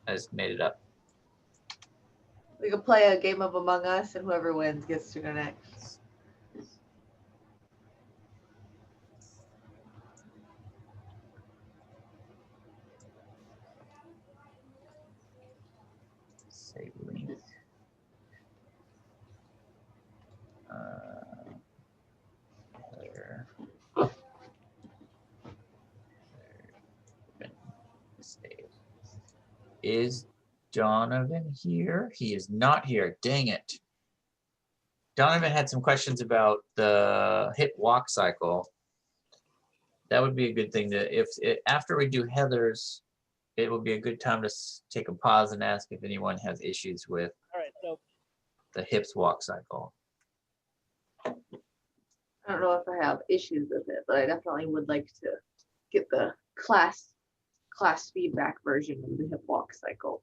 Speaker 1: just made it up.
Speaker 7: We could play a game of Among Us, and whoever wins gets to go next.
Speaker 1: Save link. Heather. Save. Is Donovan here? He is not here. Dang it. Donovan had some questions about the hip walk cycle. That would be a good thing to, after we do Heather's, it would be a good time to take a pause and ask if anyone has issues with the hips walk cycle.
Speaker 7: I don't know if I have issues with it, but I definitely would like to get the class feedback version of the hip walk cycle.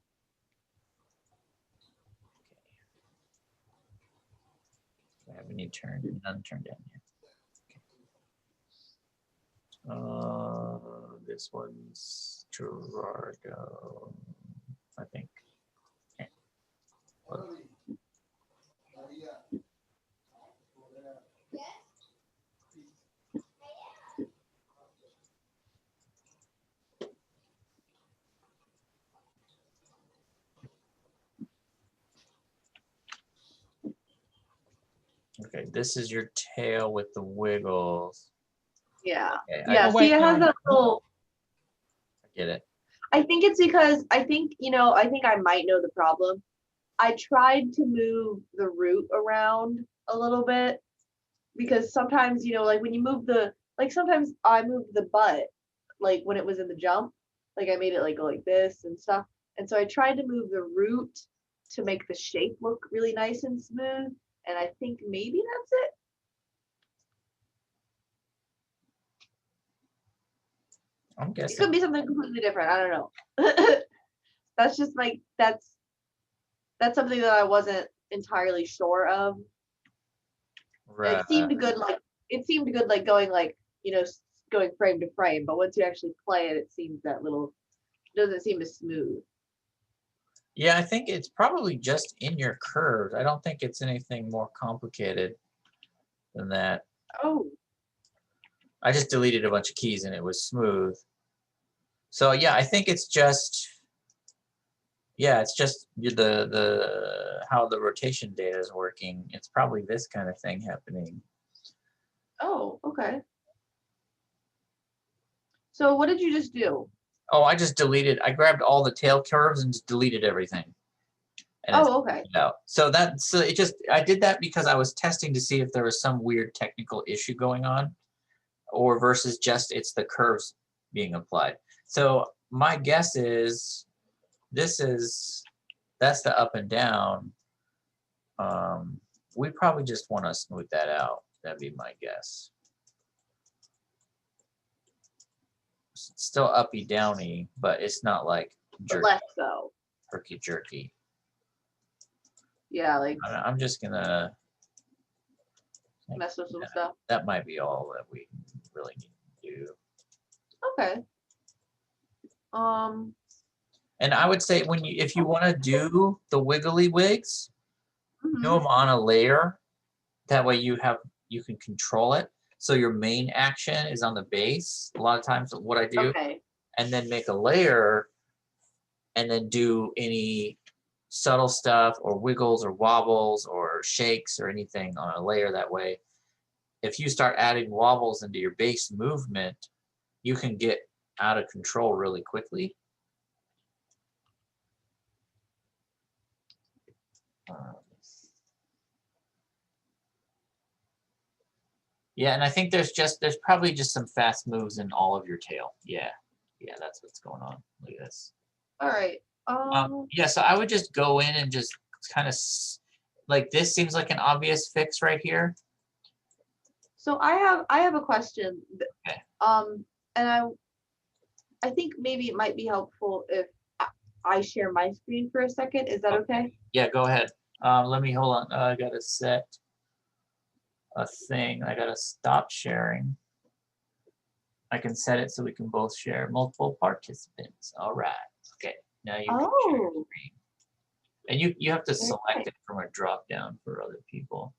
Speaker 1: Do I have any none turned in yet? Okay. This one's Gerardo, I think. Okay. Well, okay, this is your tail with the wiggles.
Speaker 7: Yeah.
Speaker 1: Okay,
Speaker 7: Yeah. See, it has that little.
Speaker 1: I get it.
Speaker 7: I think it's because I think I might know the problem. I tried to move the root around a little bit because sometimes, like when you move sometimes I moved the butt, like when it was in the jump, like I made it like go like this and stuff. And so I tried to move the root to make the shape look really nice and smooth. And I think maybe that's it.
Speaker 1: I'm guessing.
Speaker 7: It could be something completely different. I don't know. That's just that's something that I wasn't entirely sure of.
Speaker 1: Right.
Speaker 7: It seemed good, going going frame to frame. But once you actually play it, doesn't seem as smooth.
Speaker 1: Yeah, I think it's probably just in your curves. I don't think it's anything more complicated than that.
Speaker 7: Oh.
Speaker 1: I just deleted a bunch of keys and it was smooth. So yeah, I think it's just, it's just the how the rotation data is working. It's probably this kind of thing happening.
Speaker 7: Oh, okay. So what did you just do?
Speaker 1: Oh, I just I grabbed all the tail curves and just deleted everything. And
Speaker 7: okay.
Speaker 1: So I did that because I was testing to see if there was some weird technical issue going on, or versus just it's the curves being applied. So my guess is that's the up and down. We probably just want to smooth that out. That'd be my guess. It's still uppy downy, but it's not like jerky,
Speaker 7: less so.
Speaker 1: herky jerky.
Speaker 7: Yeah, like
Speaker 1: I'm just gonna
Speaker 7: mess with some stuff.
Speaker 1: That might be all that we really need to do.
Speaker 7: Okay.
Speaker 1: And I would say if you want to do the wiggly wigs, do them on a layer. That way you can control it. So your main action is on the base. A lot of times what I do, and then make a layer, and then do any subtle stuff or wiggles or wobbles or shakes or anything on a layer. That way, if you start adding wobbles into your base movement, you can get out of control really quickly. Yeah, and I think there's probably just some fast moves in all of your tail. Yeah, that's what's going on. Look at this.
Speaker 7: All right.
Speaker 1: Yeah, so I would just go in and just kind of like this seems like an obvious fix right here.
Speaker 7: So I have a question.
Speaker 1: Okay.
Speaker 7: And I think maybe it might be helpful if I share my screen for a second. Is that okay?
Speaker 1: Yeah, go ahead. Let me hold on. I gotta set a thing. I gotta stop sharing. I can set it so we can both share multiple participants. All right. Okay. Now you can share your
Speaker 7: Oh,
Speaker 1: screen. And you have to
Speaker 7: very
Speaker 1: select
Speaker 7: nice.
Speaker 1: it from a drop down for other people,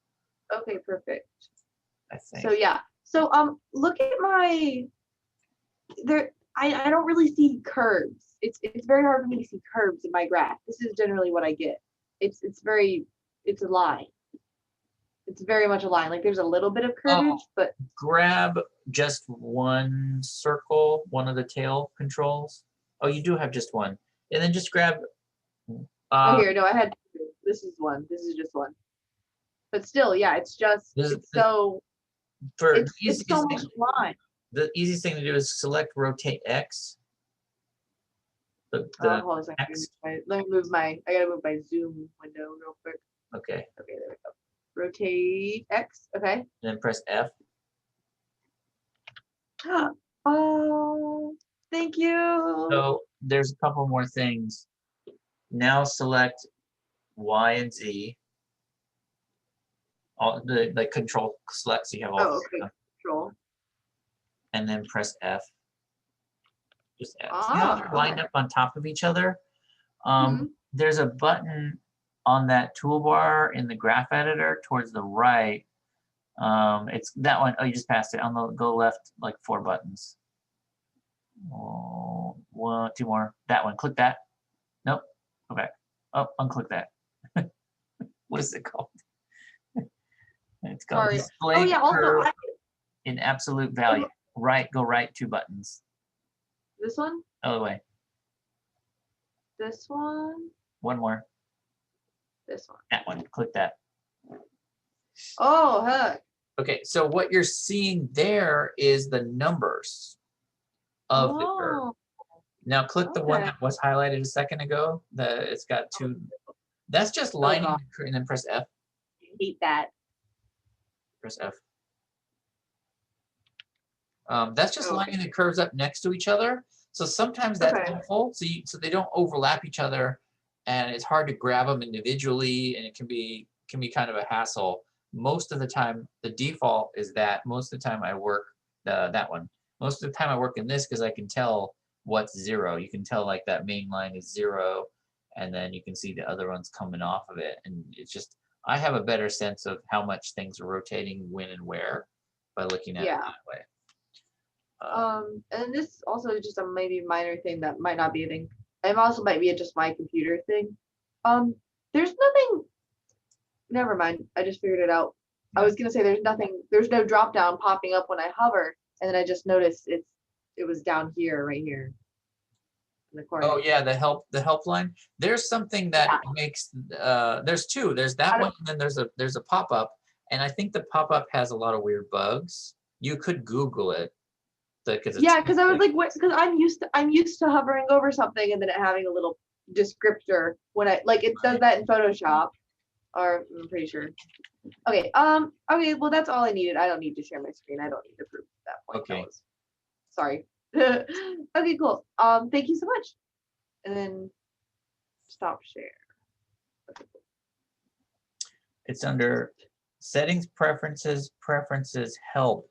Speaker 7: Okay, perfect.
Speaker 1: I think.
Speaker 7: So yeah. So look at my there. I don't really see curves. It's very hard for me to see curves in my graph. This is generally what I get. It's a line. It's very much a line. Like there's a little bit of curvage, but
Speaker 1: Grab just one circle, one of the tail controls. Oh, you do have just one. And then just grab
Speaker 7: oh here, no, I had two. This is one. This is just one. But still, yeah, it's just
Speaker 1: This is
Speaker 7: it's so
Speaker 1: for the
Speaker 7: it's so
Speaker 1: easiest
Speaker 7: much
Speaker 1: thing,
Speaker 7: line.
Speaker 1: the easiest thing to do is select rotate X. The
Speaker 7: Hold on a second.
Speaker 1: X.
Speaker 7: Let me move my I gotta move my zoom window real quick.
Speaker 1: Okay.
Speaker 7: Okay, there we go. Rotate X. Okay.
Speaker 1: Then press F.
Speaker 7: Oh, thank you.
Speaker 1: So there's a couple more things. Now select Y and Z. All the like control select so you have all
Speaker 7: Oh,
Speaker 1: the
Speaker 7: okay.
Speaker 1: stuff,
Speaker 7: Control.
Speaker 1: and then press F. Just F. See
Speaker 7: Ah,
Speaker 1: how they're lined up on top of each other?
Speaker 7: Mhm.
Speaker 1: There's a button on that toolbar in the graph editor towards the right. It's that one. Oh, you just passed it. On the go left, like 4 buttons. Oh, 1, 2 more. That one. Click that. Nope. Go back. Oh, unclick that. What is it called? It's called
Speaker 7: Sorry.
Speaker 1: display
Speaker 7: Oh yeah. Also,
Speaker 1: curve in absolute value. Right. Go right 2 buttons.
Speaker 7: this one,
Speaker 1: Other way.
Speaker 7: this one,
Speaker 1: 1 more.
Speaker 7: this one.
Speaker 1: That one. Click that.
Speaker 7: Oh heck.
Speaker 1: Okay. So what you're seeing there is the numbers of the curve.
Speaker 7: Oh,
Speaker 1: Now click the one
Speaker 7: okay.
Speaker 1: that was highlighted a second ago. It's got 2. That's just lining
Speaker 7: God.
Speaker 1: the curve, and then press F.
Speaker 7: I hate that.
Speaker 1: Press F. That's just
Speaker 7: Okay.
Speaker 1: lining the curves up next to each other. So sometimes that's
Speaker 7: Okay.
Speaker 1: helpful. So they don't overlap each other, and it's hard to grab them individually, and it can be kind of a hassle. Most of the time, the default is that. Most of the time, I work that one. Most of the time, I work in this because I can tell what's 0. You can tell like that main line is 0, and then you can see the other ones coming off of it, and it's just I have a better sense of how much things are rotating, when, and where by looking at it
Speaker 7: Yeah.
Speaker 1: that way.
Speaker 7: And this also is just a maybe minor thing that might not be a thing. It also might be just my computer thing. There's nothing. Never mind. I just figured it out. I was gonna say there's nothing. There's no drop down popping up when I hover, and then I just noticed it was down here, right here, in the corner.
Speaker 1: Oh yeah, the helpline. There's something that
Speaker 7: Yeah.
Speaker 1: makes there's 2. There's that one, and then there's a pop-up, and I think the pop-up has a lot of weird bugs. You could Google it because
Speaker 7: Yeah, because I was like, what? Because I'm used to hovering over something and then it having a little descriptor when I like it does that in Photoshop, or I'm pretty sure. Okay. Okay. Well, that's all I needed. I don't need to share my screen. I don't need to prove that point.
Speaker 1: Okay.
Speaker 7: Sorry. Okay. Cool. Thank you so much. And then stop share. Okay, cool.
Speaker 1: it's under settings, preferences, help.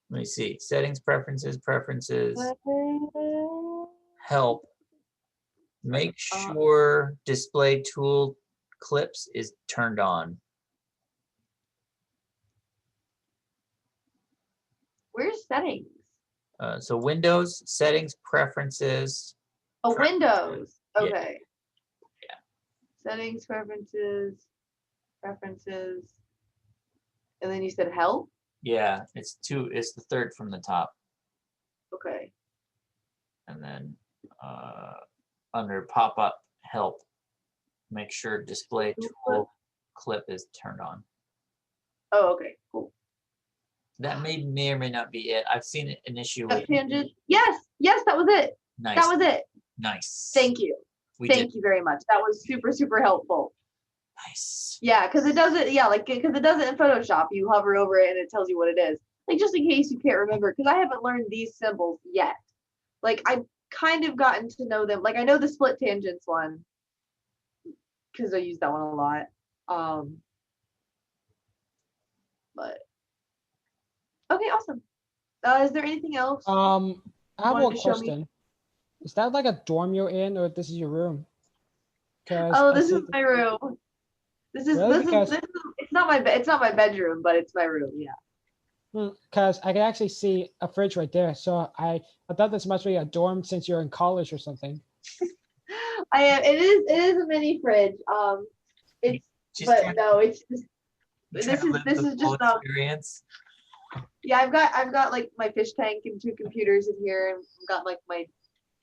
Speaker 1: Let me see. Settings, preferences, help. Make sure display tool clips is turned on.
Speaker 7: Where's settings?
Speaker 1: So Windows, settings, preferences.
Speaker 7: Oh, Windows.
Speaker 1: Yeah.
Speaker 7: Okay.
Speaker 1: Yeah.
Speaker 7: Settings, preferences, and then you said help.
Speaker 1: Yeah, it's the 3rd from the top,
Speaker 7: Okay.
Speaker 1: and then under pop-up help, make sure display tool clip is turned on.
Speaker 7: Oh, okay. Cool.
Speaker 1: That may or may not be it. I've seen an issue with
Speaker 7: Tangent. Yes. Yes, that was it.
Speaker 1: nice.
Speaker 7: That was it.
Speaker 1: Nice.
Speaker 7: Thank you.
Speaker 1: We did.
Speaker 7: Thank you very much. That was super, super helpful.
Speaker 1: Nice.
Speaker 7: Yeah, because it does it. Yeah, like because it does it in Photoshop. You hover over it and it tells you what it is. Like just in case you can't remember, because I haven't learned these symbols yet. Like I've kind of gotten to know them. Like I know the split tangents one because I use that one a lot. But okay, awesome. Is there anything else?
Speaker 3: I have
Speaker 7: wanted
Speaker 3: one
Speaker 7: to show me?
Speaker 3: question. Is that like a dorm you're in, or this is your room? Because
Speaker 7: Oh, this is my room. This is
Speaker 3: Really?
Speaker 7: this is this is. It's not my bed. It's not my bedroom, but it's my room. Yeah.
Speaker 3: Because I can actually see a fridge right there. So I thought this must be a dorm since you're in college or something.
Speaker 7: I am. It is a mini fridge. It's
Speaker 1: She's
Speaker 7: but
Speaker 1: trying-
Speaker 7: no, it's just
Speaker 1: trying
Speaker 7: this
Speaker 1: to
Speaker 7: is
Speaker 1: live
Speaker 7: this
Speaker 1: the
Speaker 7: is
Speaker 1: full
Speaker 7: just
Speaker 1: experience.
Speaker 7: yeah. I've got like my fish tank and 2 computers in here, and I've got like my.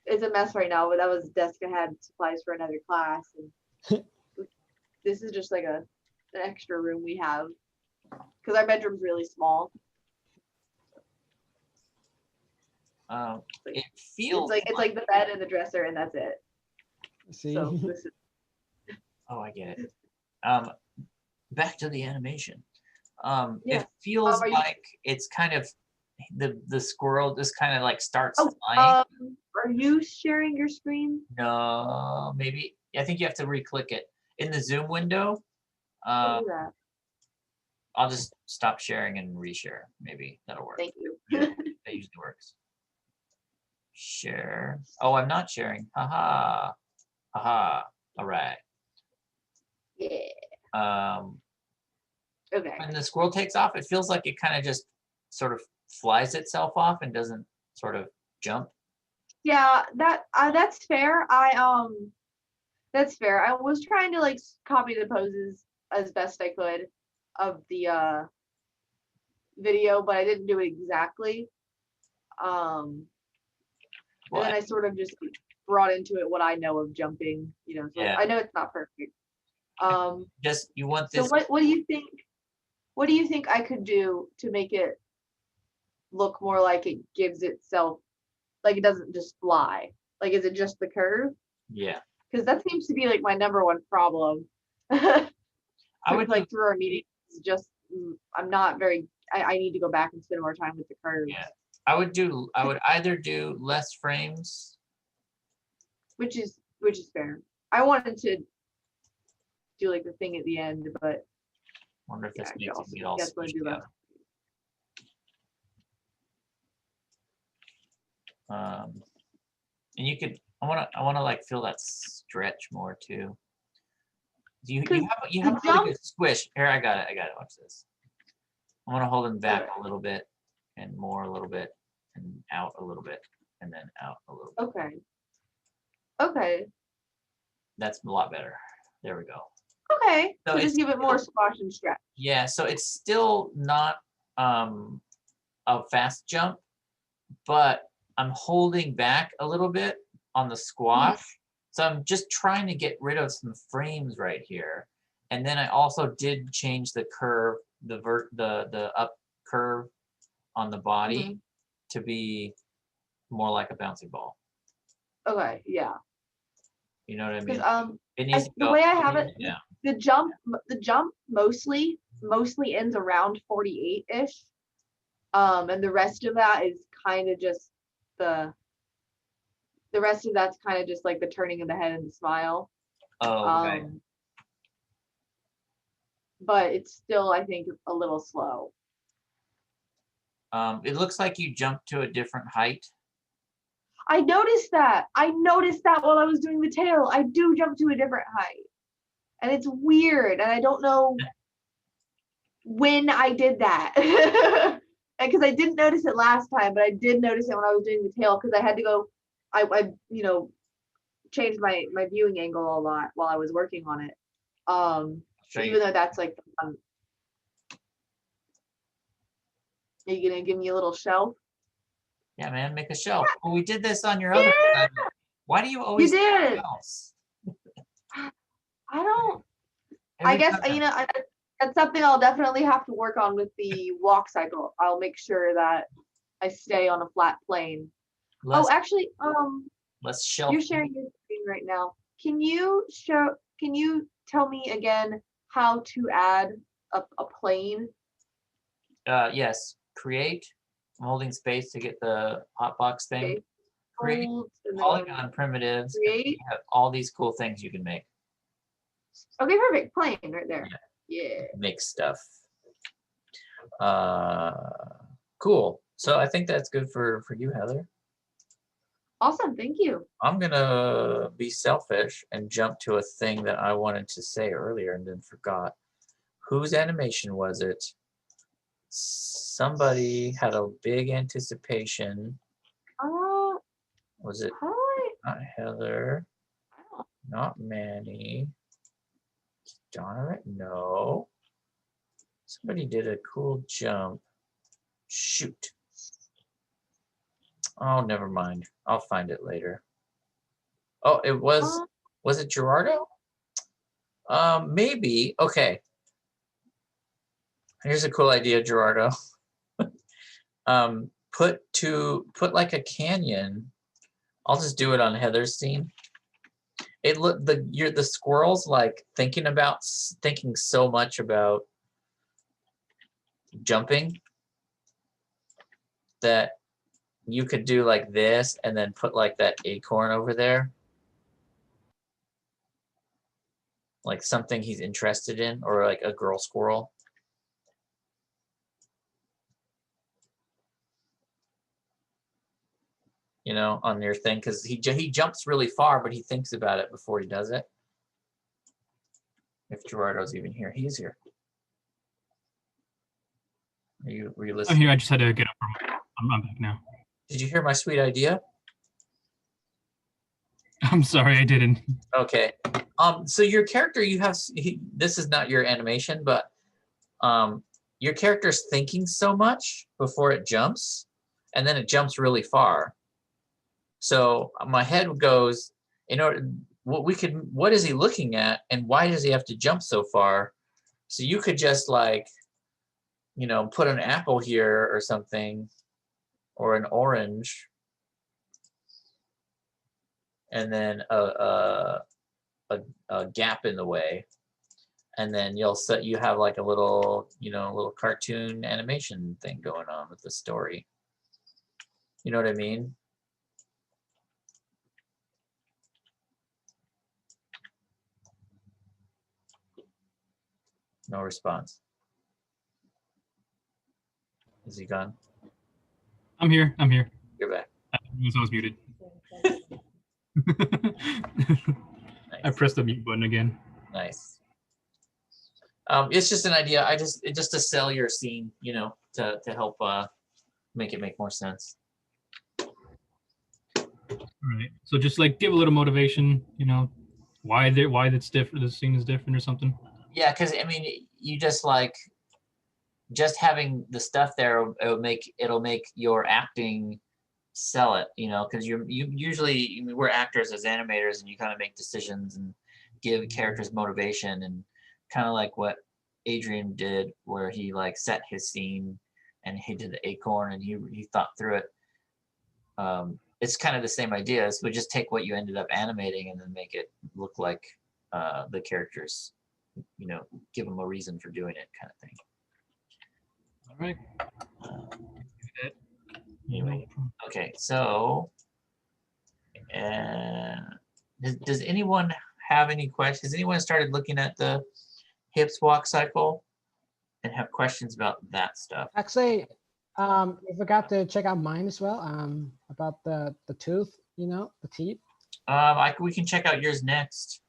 Speaker 7: It's a mess right now, but that was a desk I had supplies for another class, and this is just like an extra room we have because our bedroom's really small.
Speaker 1: It feels
Speaker 7: It's like the bed and the dresser, and that's it.
Speaker 3: See?
Speaker 7: So this is
Speaker 1: Oh, I get it. Back to the animation.
Speaker 7: Yeah.
Speaker 1: It feels
Speaker 7: are you-
Speaker 1: like it's kind of the squirrel just kind of like starts
Speaker 7: Oh,
Speaker 1: flying.
Speaker 7: are you sharing your screen?
Speaker 1: No, maybe. I think you have to re-click it in the Zoom window.
Speaker 7: I'll do that.
Speaker 1: I'll just stop sharing and reshare. Maybe that'll work.
Speaker 7: Thank you.
Speaker 1: Yeah, that usually works. Share. Oh, I'm not sharing. Haha. Haha. All right.
Speaker 7: Yeah. Okay.
Speaker 1: When the squirrel takes off, it feels like it kind of just sort of flies itself off and doesn't sort of jump.
Speaker 7: Yeah, that's fair. That's fair. I was trying to like copy the poses as best I could of the video, but I didn't do it exactly. And
Speaker 1: Well,
Speaker 7: then I sort of just brought into it what I know of jumping, you know, so
Speaker 1: Yeah.
Speaker 7: I know it's not perfect.
Speaker 1: just you want
Speaker 7: So
Speaker 1: this.
Speaker 7: what do you think? What do you think I could do to make it look more like it gives itself, like it doesn't just fly? Like, is it just the curve?
Speaker 1: Yeah,
Speaker 7: Because that seems to be like my number one problem. I
Speaker 1: I
Speaker 7: would
Speaker 1: would
Speaker 7: like through our meetings. Just I'm not very. I need to go back and spend more time with the curves,
Speaker 1: Yeah. I would either do less frames.
Speaker 7: which is fair. I wanted to do like the thing at the end, but
Speaker 1: Wonder if
Speaker 7: yeah,
Speaker 1: this
Speaker 7: I
Speaker 1: makes
Speaker 7: also
Speaker 1: it all
Speaker 7: guess what I do
Speaker 1: squishy
Speaker 7: that.
Speaker 1: up. And you could. I wanna like feel that stretch more too. You have a
Speaker 7: the
Speaker 1: really
Speaker 7: jump-
Speaker 1: good squish. Here, I got it. Watch this. I want to hold him back a little bit, and more a little bit, and out a little bit, and then out a little bit.
Speaker 7: Okay. Okay.
Speaker 1: That's a lot better. There we go.
Speaker 7: Okay.
Speaker 1: So
Speaker 7: So
Speaker 1: it's
Speaker 7: just give it more squash and stretch.
Speaker 1: Yeah, so it's still not a fast jump, but I'm holding back a little bit on the squash. So I'm just trying to get rid of some frames right here. And then I also did change the curve, the up curve on the body to be more like a bouncy ball.
Speaker 7: Okay. Yeah.
Speaker 1: You know what I
Speaker 7: Because
Speaker 1: mean? It needs to
Speaker 7: the
Speaker 1: go.
Speaker 7: way I have it,
Speaker 1: Yeah.
Speaker 7: the jump mostly ends around 48-ish. And the rest of that is kind of just the rest of that's kind of just like the turning of the head and the smile.
Speaker 1: Oh, right.
Speaker 7: But it's still, I think, a little slow.
Speaker 1: It looks like you jumped to a different height.
Speaker 7: I noticed that. While I was doing the tail. I do jump to a different height. And it's weird. And I don't know when I did that. Because I didn't notice it last time, but I did notice it when I was doing the tail because I had to go, I changed my viewing angle a lot while I was working on it. Even though that's like, are you gonna give me a little shelf?
Speaker 1: Yeah, man, make a shelf. Well, we did this on your other assignment. Why do you always
Speaker 7: You did.
Speaker 1: do shelves?
Speaker 7: I don't.
Speaker 1: Every
Speaker 7: I guess
Speaker 1: time.
Speaker 7: that's something I'll definitely have to work on with the walk cycle. I'll make sure that I stay on a flat plane.
Speaker 1: Let's,
Speaker 7: Actually,
Speaker 1: let's shelf.
Speaker 7: you're sharing your screen right now. can you tell me again how to add a plane?
Speaker 1: Yes. Create. I'm holding space to get the hotbox thing.
Speaker 7: Okay.
Speaker 1: Create
Speaker 7: Hold, and then
Speaker 1: polygon primitives. And
Speaker 7: create.
Speaker 1: you have all these cool things you can make.
Speaker 7: Okay, perfect. Plane right there. Yeah.
Speaker 1: Make stuff. Cool. So I think that's good for you, Heather.
Speaker 7: Awesome. Thank you.
Speaker 1: I'm gonna be selfish and jump to a thing that I wanted to say earlier and then forgot. Whose animation was it? Somebody had a big anticipation. Was it
Speaker 7: Probably.
Speaker 1: not Heather?
Speaker 7: I don't.
Speaker 1: Not Manny? Donovan? No. Somebody did a cool jump. Shoot. Oh, never mind. I'll find it later. Oh, it was it Gerardo? Maybe. Okay. Here's a cool idea, Gerardo. Put like a canyon. I'll just do it on Heather's scene. The squirrel's like thinking so much about jumping that you could do like this and then put like that acorn over there. Like something he's interested in, or like a girl squirrel. You know, on your thing, because he jumps really far, but he thinks about it before he does it. If Gerardo's even here, he's here. Were you
Speaker 4: I'm
Speaker 1: listening?
Speaker 4: here. I just had to get up. I'm back now.
Speaker 1: Did you hear my sweet idea?
Speaker 4: I'm sorry, I didn't.
Speaker 1: Okay. So your character, this is not your animation, but your character's thinking so much before it jumps, and then it jumps really far. So my head goes, what is he looking at, and why does he have to jump so far? So you could just like, put an apple here or something, or an orange, and then a gap in the way, and then you have like a little cartoon animation thing going on with the story. You know what I mean? No response. Is he gone?
Speaker 4: I'm here.
Speaker 1: You're back.
Speaker 4: I was muted.
Speaker 1: Nice.
Speaker 4: I pressed the mute button again.
Speaker 1: Nice. It's just an idea. Just to sell your scene, to help make it make more sense.
Speaker 4: All right. So just like give a little motivation, why that's different. The scene is different or something.
Speaker 1: Yeah, because I mean, you just having the stuff there, it'll make your acting sell it, because you usually, we're actors as animators, and you kind of make decisions and give characters motivation, and kind of like what Adrian did, where he like set his scene and he did the acorn and he thought through it. It's kind of the same idea. So we just take what you ended up animating and then make it look like the characters, give them a reason for doing it, kind of thing.
Speaker 4: All right.
Speaker 1: Anyway, okay, so does anyone have any questions? Has anyone started looking at the hips walk cycle and have questions about that stuff?
Speaker 3: Actually, I forgot to check out mine as well. About the tooth, the teeth.
Speaker 1: We can check out yours next.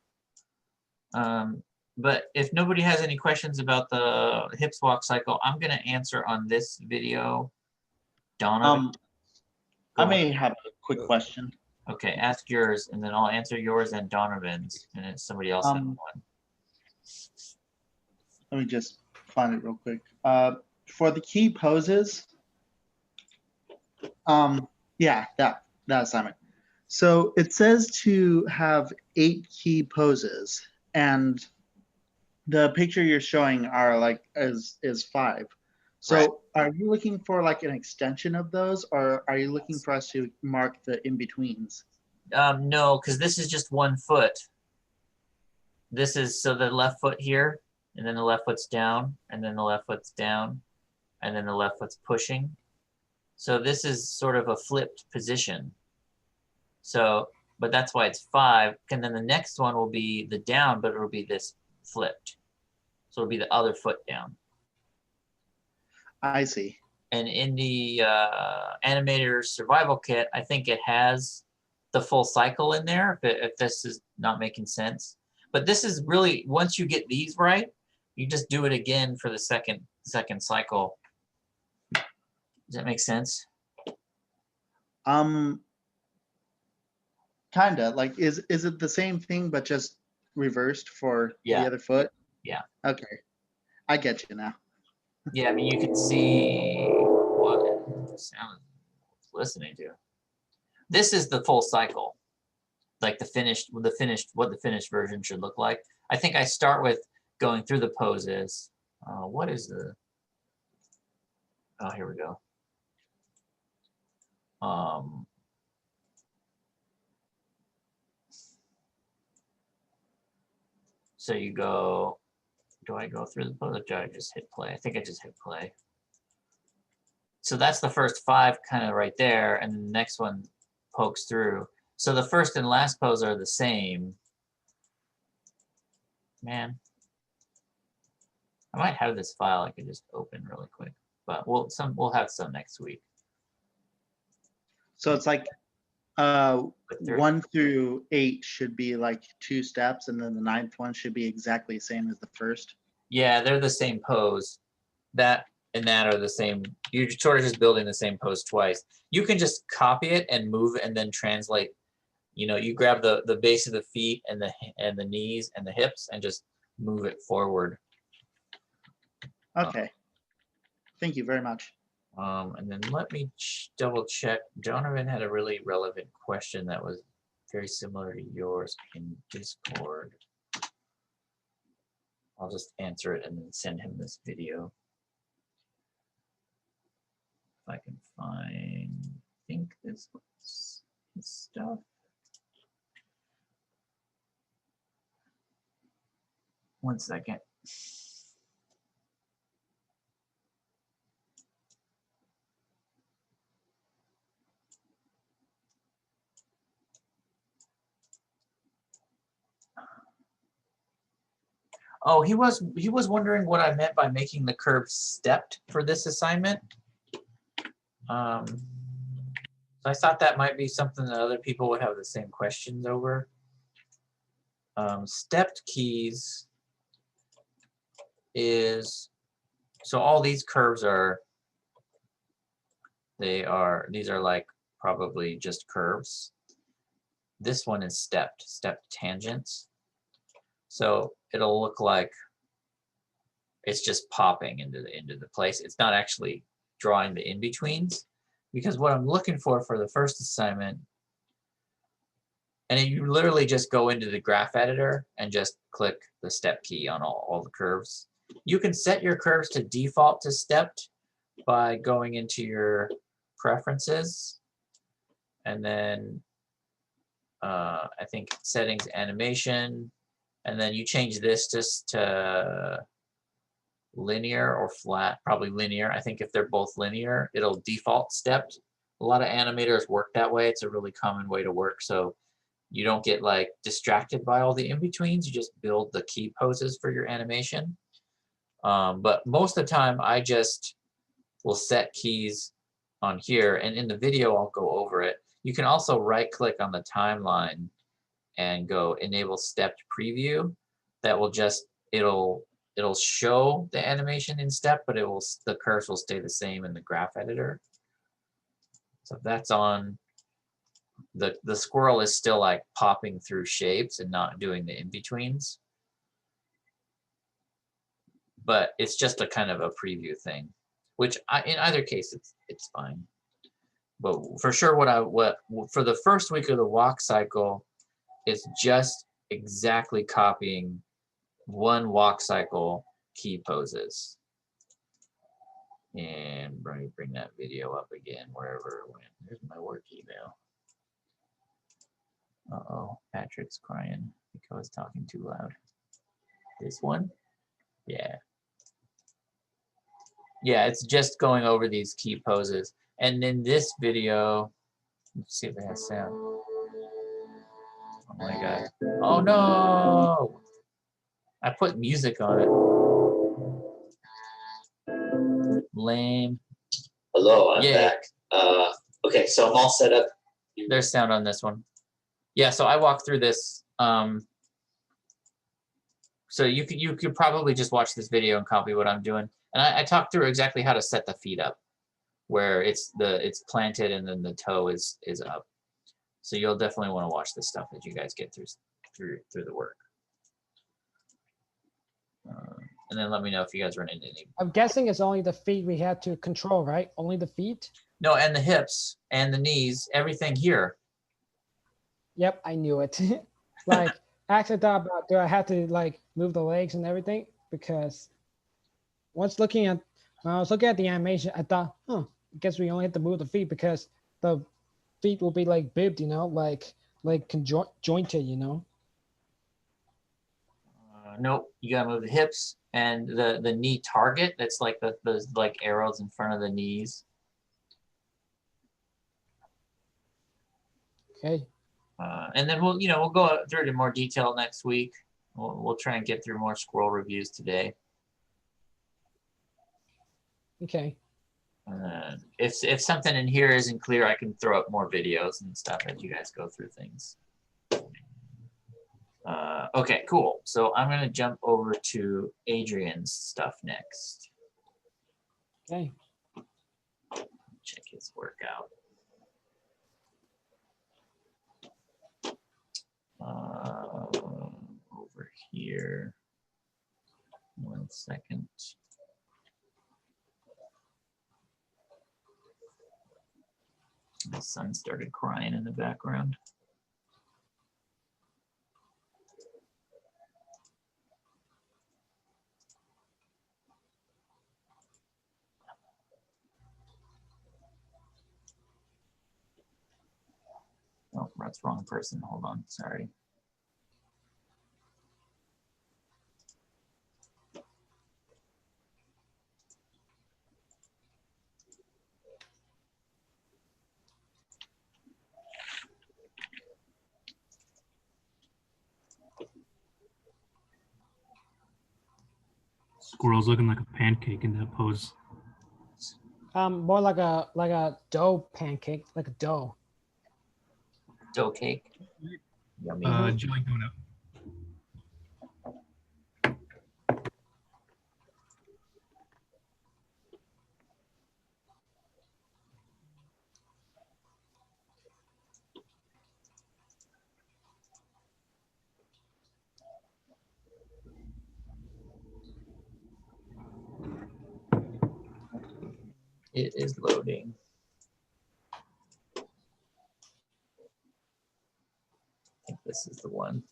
Speaker 1: But if nobody has any questions about the hips walk cycle, I'm going to answer on this video. Donna?
Speaker 2: I may have a quick question.
Speaker 1: Okay, ask yours, and then I'll answer yours and Donovan's, and then somebody else has one.
Speaker 2: Let me just find it real quick. For the key poses, yeah, that assignment. So it says to have 8 key poses, and the picture you're showing are like is 5. So
Speaker 1: right.
Speaker 2: Are you looking for like an extension of those, or are you looking for us to mark the in-betweens?
Speaker 1: No, because this is just 1 foot. this is, so the left foot here, and then the left foot's down, and then the left foot's down, and then the left foot's pushing. So this is sort of a flipped position. So, but that's why it's 5. And then the next one will be the down, but it'll be this flipped. So it'll be the other foot down.
Speaker 2: I see.
Speaker 1: And in the animator survival kit, I think it has the full cycle in there, if this is not making sense. But this is really, once you get these right, you just do it again for the second cycle. Does that make sense?
Speaker 2: Kinda. Like, is it the same thing but just reversed for
Speaker 1: Yeah.
Speaker 2: the other foot?
Speaker 1: Yeah.
Speaker 2: Okay, I get you now.
Speaker 1: Yeah, I mean, you can see what the sound is listening to. This is the full cycle, like what the finished version should look like. I think I start with going through the poses. What is the? Oh, here we go. So you go. Do I go through the pose? Or do I just hit play? I think I just hit play. So that's the first 5 kind of right there, and then the next one pokes through. So the first and last pose are the same. Man, I might have this file I could just open really quick, but we'll have some next week.
Speaker 2: So it's like 1 through 8 should be like 2 steps, and then the 9th one should be exactly the same as the first.
Speaker 1: Yeah, they're the same pose. That and that are the same. You're sort of just building the same pose twice. You can just copy it and move it and then translate. You know, you grab the base of the feet and the knees and the hips and just move it forward.
Speaker 2: Okay. Thank you very much.
Speaker 1: And then let me double check. Donovan had a really relevant question that was very similar to yours in Discord. I'll just answer it and then send him this video. If I can find, I think this was his stuff. One second. Oh, he was wondering what I meant by making the curve stepped for this assignment. So I thought that might be something that other people would have the same questions over. Stepped keys is, so all these curves are, these are like probably just curves. This one is stepped tangents. So it'll look like it's just popping into the place. It's not actually drawing the in-betweens, because what I'm looking for the first assignment, and you literally just go into the graph editor and just click the step key on all the curves. You can set your curves to default to stepped by going into your preferences, and then I think settings, animation, and then you change this just to linear or flat, probably linear. I think if they're both linear, it'll default stepped. A lot of animators work that way. It's a really common way to work, so you don't get like distracted by all the in-betweens. You just build the key poses for your animation. But most of the time, I just will set keys on here, and in the video, I'll go over it. You can also right-click on the timeline and go enable stepped preview. That will just, it'll show the animation in step, but the curves will stay the same in the graph editor. So if that's on, the squirrel is still like popping through shapes and not doing the in-betweens. But it's just a kind of a preview thing, which in either case it's fine. But for sure, for the first week of the walk cycle, it's just exactly copying one walk cycle key poses. And let me bring that video up again wherever it went. There's my work email. Uh-oh, Patrick's crying because I was talking too loud. This one? Yeah. Yeah, it's just going over these key poses. And in this video, let's see if it has sound. Oh my God. Oh no! I put music on it. Lame.
Speaker 8: Hello, I'm
Speaker 1: Yay.
Speaker 8: back. Okay, so I'm all set up.
Speaker 1: There's sound on this one. Yeah, so I walked through this. So you could probably just watch this video and copy what I'm doing. And I talked through exactly how to set the feet up, where it's planted and then the toe is up. So you'll definitely want to watch this stuff as you guys get through the work. And then let me know if you guys run into any.
Speaker 3: I'm guessing it's only the feet we had to control, right? Only the feet?
Speaker 1: No, and the hips and the knees, everything here.
Speaker 3: Yep, I knew it. Like, I actually thought about, do I have to like move the legs and everything? Because when I was looking at the animation, I thought, I guess we only have to move the feet because the feet will be like bibbed, you know, like jointed, you know.
Speaker 1: Nope, you gotta move the hips and the knee target. That's like those like arrows in front of the knees.
Speaker 3: Okay.
Speaker 1: And then we'll go through it in more detail next week. We'll try and get through more scroll reviews today.
Speaker 3: Okay.
Speaker 1: If something in here isn't clear, I can throw up more videos and stuff as you guys go through things. Okay, cool. So I'm gonna jump over to Adrian's stuff next.
Speaker 3: Okay.
Speaker 1: Check his workout. Over here. 1 second. My son started crying in the background. Oh, that's the wrong person. Hold on. Sorry.
Speaker 4: Squirrel's looking like a pancake in that pose.
Speaker 3: More like a dough pancake, like a dough.
Speaker 1: Dough cake. Yummy.
Speaker 4: Jelly donut.
Speaker 1: It is loading. I think this is the one.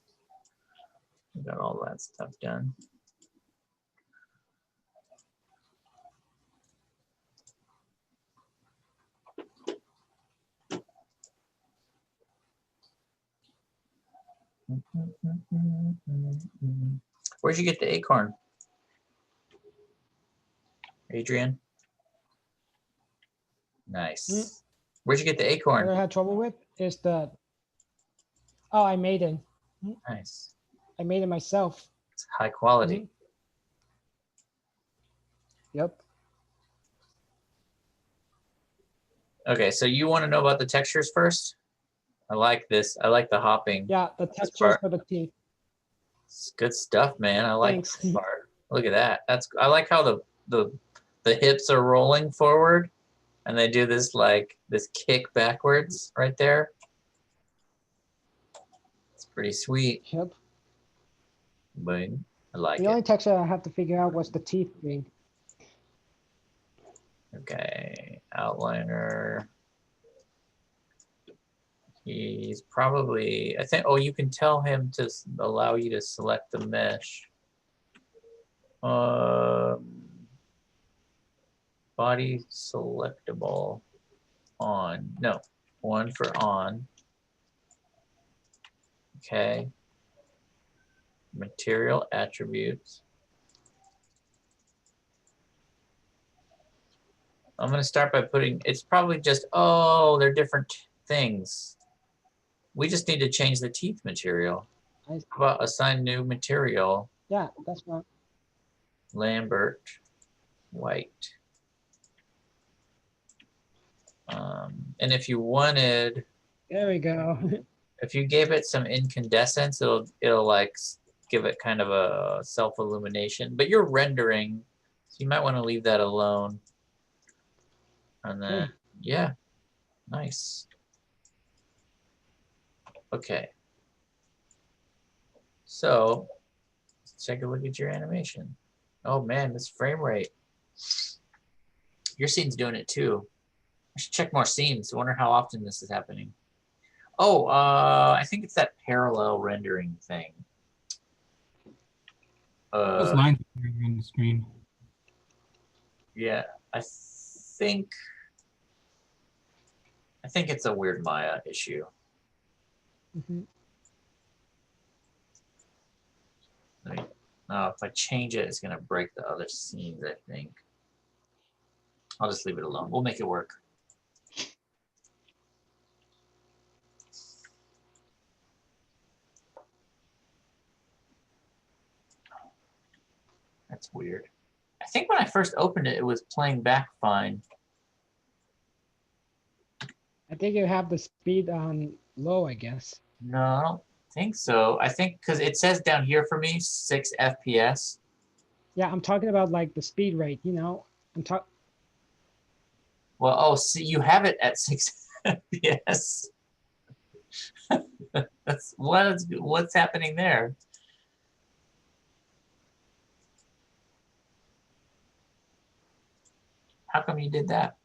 Speaker 1: We got all that stuff done. Where'd you get the acorn, Adrian? Nice. Where'd you get the
Speaker 3: What I
Speaker 1: acorn?
Speaker 3: had trouble with is the. Oh, I made it.
Speaker 1: Nice.
Speaker 3: I made it myself.
Speaker 1: It's high quality.
Speaker 3: Yep.
Speaker 1: Okay, so you want to know about the textures first? I like this. I like the hopping.
Speaker 3: Yeah, the textures for the teeth.
Speaker 1: It's good stuff, man. I like
Speaker 3: Thanks.
Speaker 1: this part. Look at that. I like how the hips are rolling forward and they do this this kick backwards right there. It's pretty sweet.
Speaker 3: Yep.
Speaker 1: Bing. I like
Speaker 3: The
Speaker 1: it.
Speaker 3: only texture I have to figure out was the teeth thing.
Speaker 1: Okay, outliner. He's probably, I think, oh, you can tell him to allow you to select the mesh. Body selectable on, no, one for on. Okay. material attributes. I'm going to start by putting, it's probably just, oh, they're different things. We just need to change the teeth material. How about assign new material?
Speaker 3: Yeah, that's what.
Speaker 1: Lambert, white. And if you wanted,
Speaker 3: There we go.
Speaker 1: if you gave it some incandescence, it'll like give it kind of a self-illumination. But you're rendering, so you might want to leave that alone. And then, yeah, nice. Okay. So let's take a look at your animation. Oh man, this frame rate. Your scene's doing it too. I should check more scenes. I wonder how often this is happening. Oh, I think it's that parallel rendering thing.
Speaker 4: Those lines are on the screen.
Speaker 1: Yeah, I think it's a weird Maya issue.
Speaker 3: Mhm.
Speaker 1: If I change it, it's gonna break the other scenes, I think. I'll just leave it alone. We'll make it work. That's weird. I think when I first opened it, it was playing back fine.
Speaker 3: I think you have the speed on low, I guess.
Speaker 1: No, I don't think so. I think because it says down here for me 6 FPS.
Speaker 3: Yeah, I'm talking about like the speed rate, you know. I'm talking.
Speaker 1: Well, oh, see, you have it at 6 FPS. That's what's happening there. How come you did that?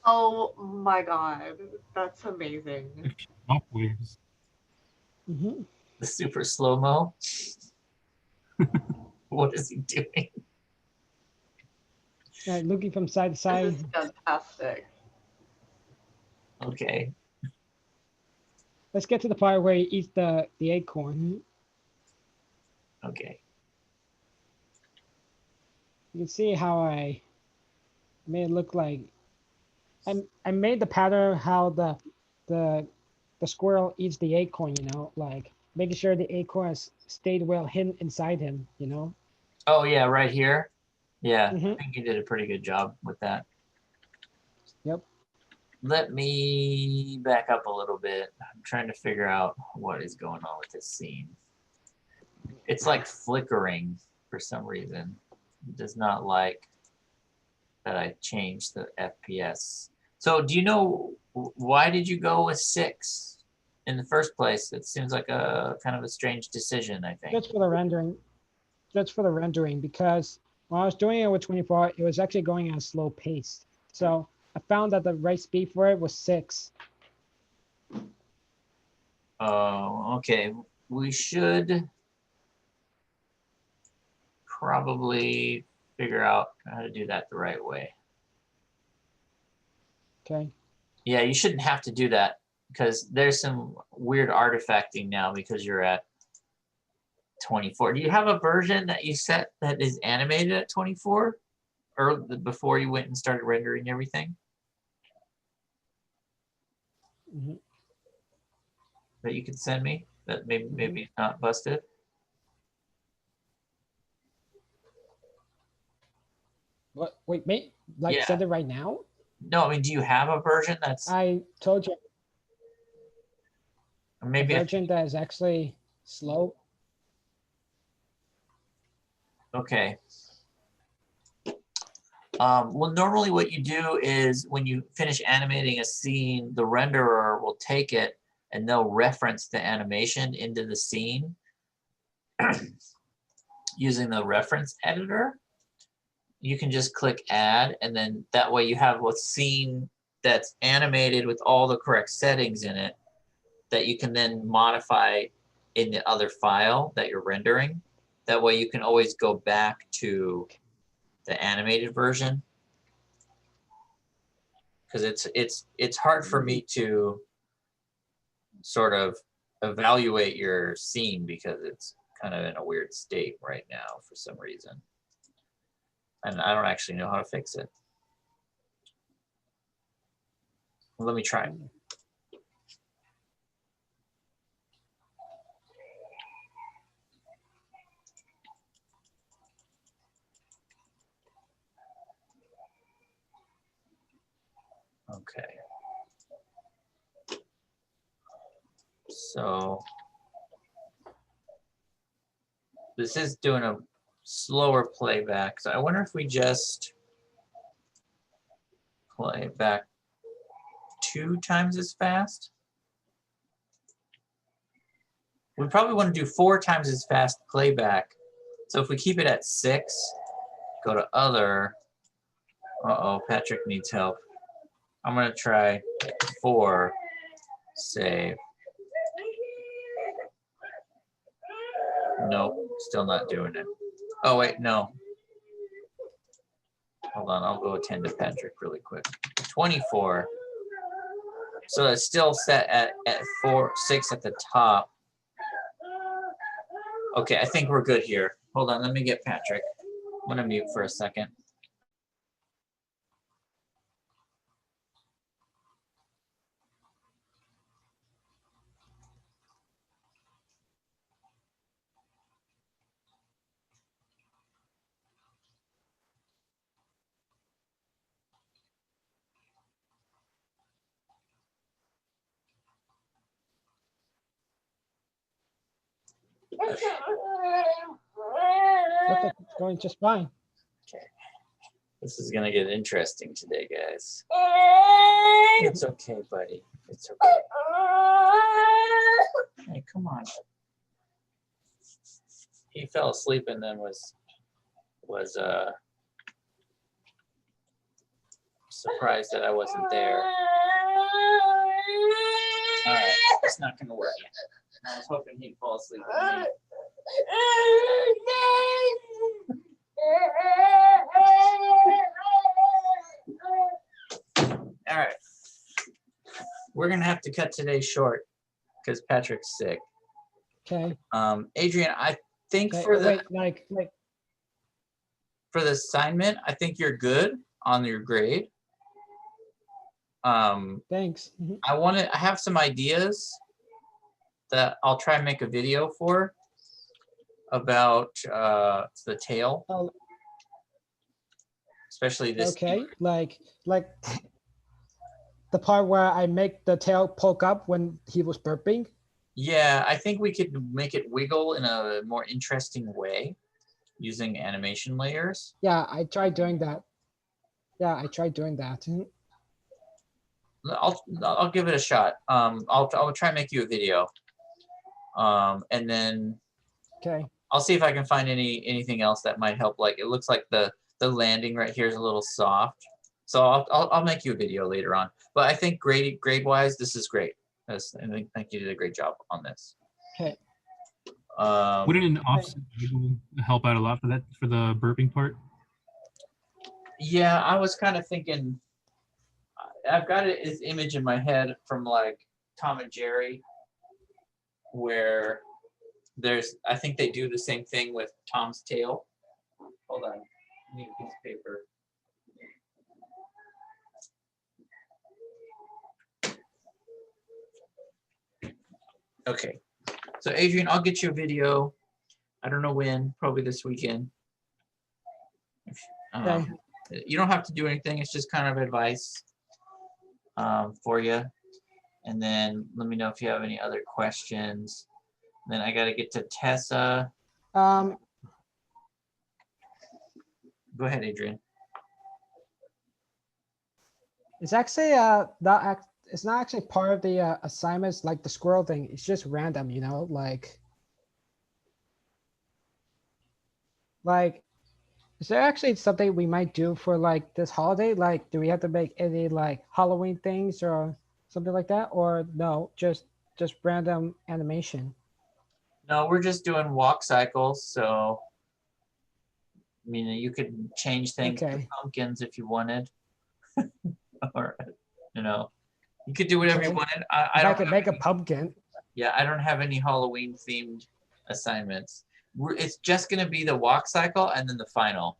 Speaker 7: Oh my god, that's amazing.
Speaker 4: Shockwaves.
Speaker 3: Mm-hmm.
Speaker 1: The super slow-mo? What is he doing?
Speaker 3: Right, looking from side to side.
Speaker 7: This is fantastic.
Speaker 1: Okay.
Speaker 3: Let's get to the part where he eats the acorn.
Speaker 1: Okay.
Speaker 3: You can see how I made it look like I made the pattern how the squirrel eats the acorn, you know, like making sure the acorn has stayed well hidden inside him, you know.
Speaker 1: Oh yeah, right here. Yeah, I
Speaker 3: Mhm.
Speaker 1: think you did a pretty good job with that.
Speaker 3: Yep.
Speaker 1: Let me back up a little bit. I'm trying to figure out what is going on with this scene. It's like flickering for some reason. It does not like that I changed the FPS. So do you know why did you go with 6 in the first place? It seems like a kind of a strange decision, I think.
Speaker 3: Just for the rendering. Just for the rendering, because when I was doing it with 24, it was actually going at a slow pace. So I found that the right speed for it was 6.
Speaker 1: Oh, okay. We should probably figure out how to do that the right way.
Speaker 3: Okay.
Speaker 1: Yeah, you shouldn't have to do that because there's some weird artifacting now because you're at 24. Do you have a version that you set that is animated at 24? Or before you went and started rendering everything?
Speaker 3: Mhm.
Speaker 1: That you can send me? That maybe it's not busted?
Speaker 3: What? Wait, mate. Like
Speaker 1: Yeah.
Speaker 3: send it right now?
Speaker 1: No, I mean, do you have a version that's
Speaker 3: I told you
Speaker 1: or
Speaker 3: a
Speaker 1: maybe
Speaker 3: version that is actually slow.
Speaker 1: okay. Well, normally what you do is when you finish animating a scene, the renderer will take it and they'll reference the animation into the scene using the reference editor. You can just click add, and then that way you have a scene that's animated with all the correct settings in it that you can then modify in the other file that you're rendering. That way you can always go back to the animated version. because it's hard for me to sort of evaluate your scene because it's kind of in a weird state right now for some reason. And I don't actually know how to fix it. Well, let me try. Okay. So this is doing a slower playback. So I wonder if we just play it back 2 times as fast. We probably want to do 4 times as fast playback. So if we keep it at 6, go to other. Uh-oh, Patrick needs help. I'm gonna try 4, save. Nope, still not doing it. Oh wait, no. Hold on, I'll go attend to Patrick really quick. 24. So it's still set at 6 at the top. Okay, I think we're good here. Hold on, let me get Patrick. I'm gonna mute for a second.
Speaker 3: Looks like it's going just fine.
Speaker 1: Okay. This is gonna get interesting today, guys. It's okay, buddy. It's okay. Hey, come on. He fell asleep and then was surprised that I wasn't there. All right, it's not gonna work. I was hoping he'd fall asleep with me. All right, we're gonna have to cut today short because Patrick's sick.
Speaker 3: Okay.
Speaker 1: Adrian, I think
Speaker 3: Okay.
Speaker 1: for the
Speaker 3: Wait, like
Speaker 1: for the assignment, I think you're good on your grade.
Speaker 3: thanks. Mhm.
Speaker 1: I have some ideas that I'll try and make a video for about the tail,
Speaker 3: Oh,
Speaker 1: especially this.
Speaker 3: okay. Like the part where I make the tail poke up when he was burping.
Speaker 1: Yeah, I think we could make it wiggle in a more interesting way using animation layers.
Speaker 3: Yeah, I tried doing that. Yeah, I tried doing that. Mhm.
Speaker 1: I'll give it a shot. I'll try and make you a video. And then
Speaker 3: Okay.
Speaker 1: I'll see if I can find anything else that might help. Like it looks like the landing right here is a little soft. So I'll make you a video later on. But I think grade wise, this is great. And I think you did a great job on this.
Speaker 3: Okay.
Speaker 4: Wouldn't an offset visual help out a lot for that, for the burping part?
Speaker 1: Yeah, I was kind of thinking. I've got this image in my head from like Tom and Jerry, where I think they do the same thing with Tom's tail. Hold on, I need a piece of paper. Okay, so Adrian, I'll get you a video. I don't know when, probably this weekend.
Speaker 3: Okay.
Speaker 1: You don't have to do anything. It's just kind of advice for you. And then let me know if you have any other questions. Then I got to get to Tessa. Go ahead, Adrian.
Speaker 3: It's actually it's not actually part of the assignments like the squirrel thing. It's just random, you know, like is there actually something we might do for like this holiday? Like, do we have to make any like Halloween things or something like that? Or no, just random animation?
Speaker 1: No, we're just doing walk cycles. So, I mean, you could change things to
Speaker 3: Okay.
Speaker 1: pumpkins if you wanted. All right. know. You could do whatever you
Speaker 3: Okay.
Speaker 1: wanted.
Speaker 3: If I
Speaker 1: don't
Speaker 3: could
Speaker 1: have
Speaker 3: make a
Speaker 1: any-
Speaker 3: pumpkin.
Speaker 1: Yeah, I don't have any Halloween themed assignments. It's just gonna be the walk cycle and then the final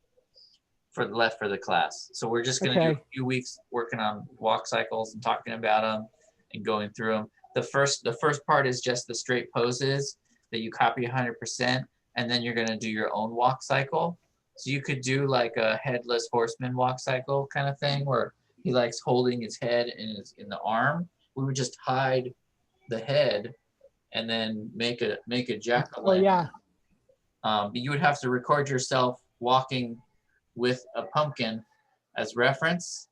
Speaker 1: for the class. So we're just gonna do a
Speaker 3: Okay.
Speaker 1: few weeks working on walk cycles and talking about them and going through them. The first part is just the straight poses that you copy 100%, and then you're gonna do your own walk cycle. So you could do like a headless horseman walk cycle kind of thing where he likes holding his head in the arm. We would just hide the head and then make a jack-o'-lantern.
Speaker 3: Oh yeah.
Speaker 1: But you would have to record yourself walking with a pumpkin as reference,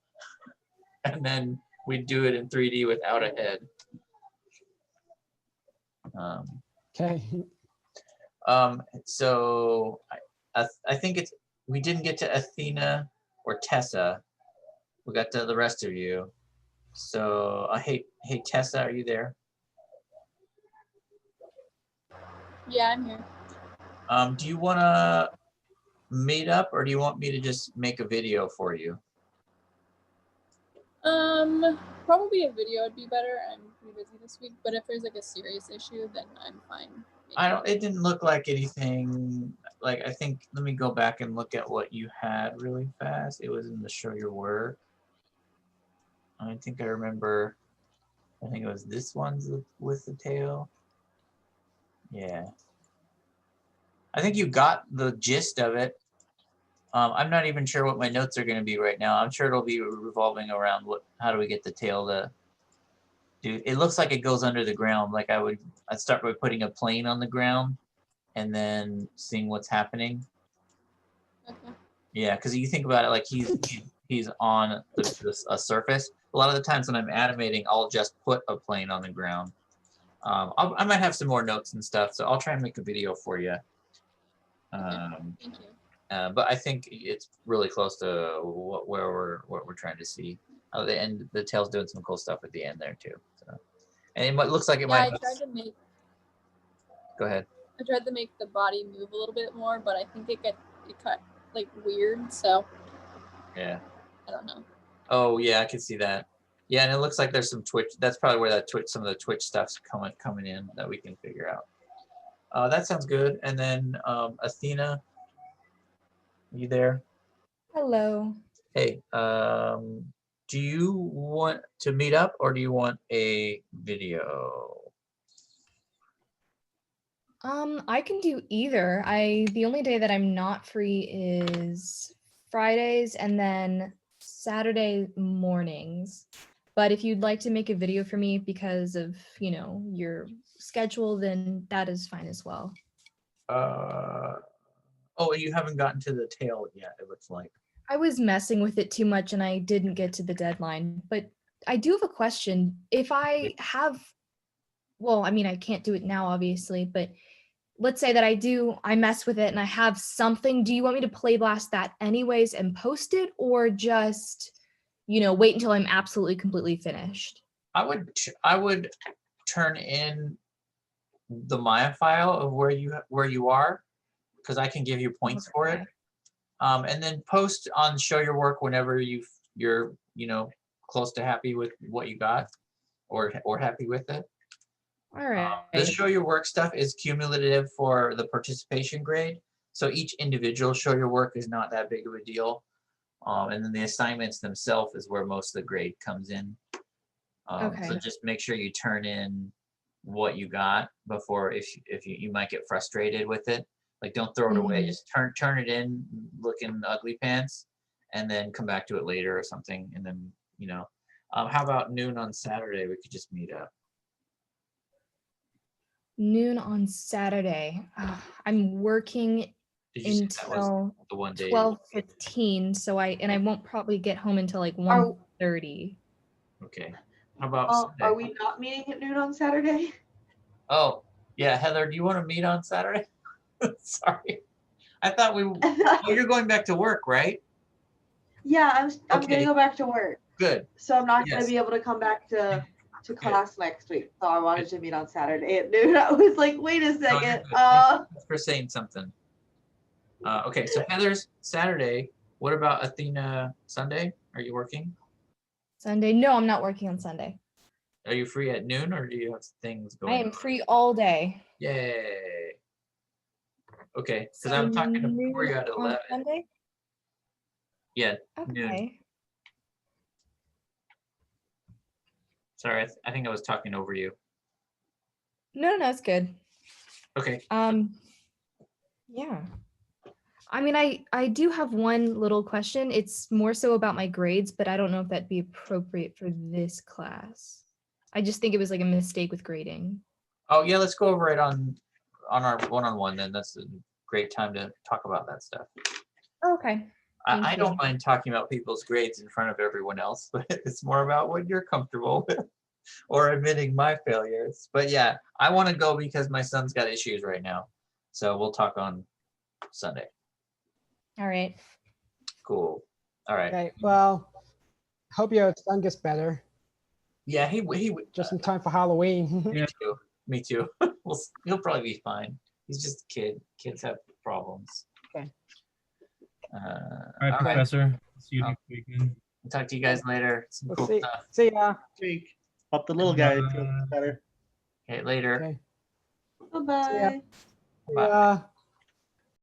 Speaker 1: and then we'd do it in 3D without a head.
Speaker 3: Okay.
Speaker 1: So I think we didn't get to Athena or Tessa. We got to the rest of you. So hey Tessa, are you there?
Speaker 9: Yeah, I'm here.
Speaker 1: Do you want to meet up, or do you want me to just make a video for you?
Speaker 9: Probably a video would be better. I'm pretty busy this week, but if there's like a serious issue, then I'm fine.
Speaker 1: It didn't look like anything. Like, I think, let me go back and look at what you had really fast. It was in the show your work. I think I remember, I think it was this one's with the tail. Yeah. I think you got the gist of it. I'm not even sure what my notes are going to be right now. I'm sure it'll be revolving around how do we get the tail to do. It looks like it goes under the ground. Like I'd start by putting a plane on the ground and then seeing what's happening.
Speaker 9: Okay.
Speaker 1: Yeah, because you think about it, like he's on a surface. A lot of the times when I'm animating, I'll just put a plane on the ground. I might have some more notes and stuff, so I'll try and make a video for you.
Speaker 9: Thank you.
Speaker 1: But I think it's really close to what we're trying to see. And the tail's doing some cool stuff at the end there too. So, and it looks like it might.
Speaker 9: I tried to make.
Speaker 1: Go ahead.
Speaker 9: I tried to make the body move a little bit more, but I think it cut like weird. So.
Speaker 1: Yeah.
Speaker 9: I don't know.
Speaker 1: Oh yeah, I can see that. Yeah, and it looks like there's some Twitch. That's probably where some of the Twitch stuff's coming in that we can figure out. That sounds good. And then Athena, you there?
Speaker 10: Hello.
Speaker 1: Hey, do you want to meet up or do you want a video?
Speaker 10: I can do either. The only day that I'm not free is Fridays and then Saturday mornings. But if you'd like to make a video for me because of, your schedule, then that is fine as well.
Speaker 1: Oh, you haven't gotten to the tail yet, it looks like.
Speaker 10: I was messing with it too much and I didn't get to the deadline, but I do have a question. If I have, well, I mean, I can't do it now, obviously, but let's say that I mess with it and I have something. Do you want me to play blast that anyways and post it, or just, wait until I'm absolutely completely finished?
Speaker 1: I would turn in the Maya file of where you are, because I can give you points for it. And then post on show your work whenever you're close to happy with what you got or happy with it.
Speaker 10: All right.
Speaker 1: The show your work stuff is cumulative for the participation grade. So each individual show your work is not that big of a deal. And then the assignments themselves is where most of the grade comes in.
Speaker 10: Okay.
Speaker 1: So just make sure you turn in what you got before, if you might get frustrated with it. Like, don't throw it away. Just turn it in, looking ugly pants, and then come back to it later or something. And then, how about noon on Saturday? We could just meet up.
Speaker 10: Noon on Saturday. I'm working
Speaker 1: Did you say that was
Speaker 10: until
Speaker 1: the one day?
Speaker 10: 12:15, so I won't probably get home until like 1:30.
Speaker 1: Okay. How about
Speaker 7: Are
Speaker 1: Sunday?
Speaker 7: we not meeting at noon on Saturday?
Speaker 1: Oh, yeah, Heather, do you want to meet on Saturday? Sorry. I thought you're going back to work, right?
Speaker 7: Yeah, I'm
Speaker 1: Okay.
Speaker 7: gonna go back to work.
Speaker 1: Good.
Speaker 7: So I'm not
Speaker 1: Yes.
Speaker 7: gonna be able to come back to class next week. So I wanted to meet on Saturday at noon. I was like, wait a
Speaker 1: No, you're
Speaker 7: second.
Speaker 1: good. Thanks for saying something. Okay, so Heather's Saturday. What about Athena Sunday? Are you working?
Speaker 10: Sunday. No, I'm not working on Sunday.
Speaker 1: Are you free at noon or do you have things
Speaker 10: I
Speaker 1: going
Speaker 10: am
Speaker 1: on?
Speaker 10: free all day.
Speaker 1: Yay. Okay, because
Speaker 10: So
Speaker 1: I'm talking to
Speaker 10: noon
Speaker 1: Victoria at
Speaker 10: on
Speaker 1: 11.
Speaker 10: Sunday?
Speaker 1: Yeah, noon.
Speaker 10: Okay.
Speaker 1: Sorry, I think I was talking over you.
Speaker 10: No, it's good.
Speaker 1: Okay.
Speaker 10: Yeah. I mean, I do have one little question. It's more so about my grades, but I don't know if that'd be appropriate for this class. I just think it was like a mistake with grading.
Speaker 1: Oh yeah, let's go over it on our one-on-one then. That's a great time to talk about that stuff.
Speaker 10: Okay. Thank
Speaker 1: I don't
Speaker 10: you.
Speaker 1: mind talking about people's grades in front of everyone else, but it's more about what you're comfortable with or admitting my failures. But yeah, I want to go because my son's got issues right now. So we'll talk on Sunday.
Speaker 10: All right.
Speaker 1: Cool. All right.
Speaker 3: Okay, well, hope your son gets better.
Speaker 1: Yeah, he
Speaker 3: Just in time for Halloween.
Speaker 1: me too. Me too. He'll probably be fine. He's just a kid. Kids have problems.
Speaker 3: Okay.
Speaker 4: All right, Professor. See you next week. Then.
Speaker 1: I'll talk to you guys later. Some
Speaker 3: We'll
Speaker 1: cool
Speaker 3: see,
Speaker 1: stuff.
Speaker 3: see ya.
Speaker 2: Hope the little guy feels better.
Speaker 1: Okay, later.
Speaker 3: Okay.
Speaker 7: Bye-bye.
Speaker 3: See ya.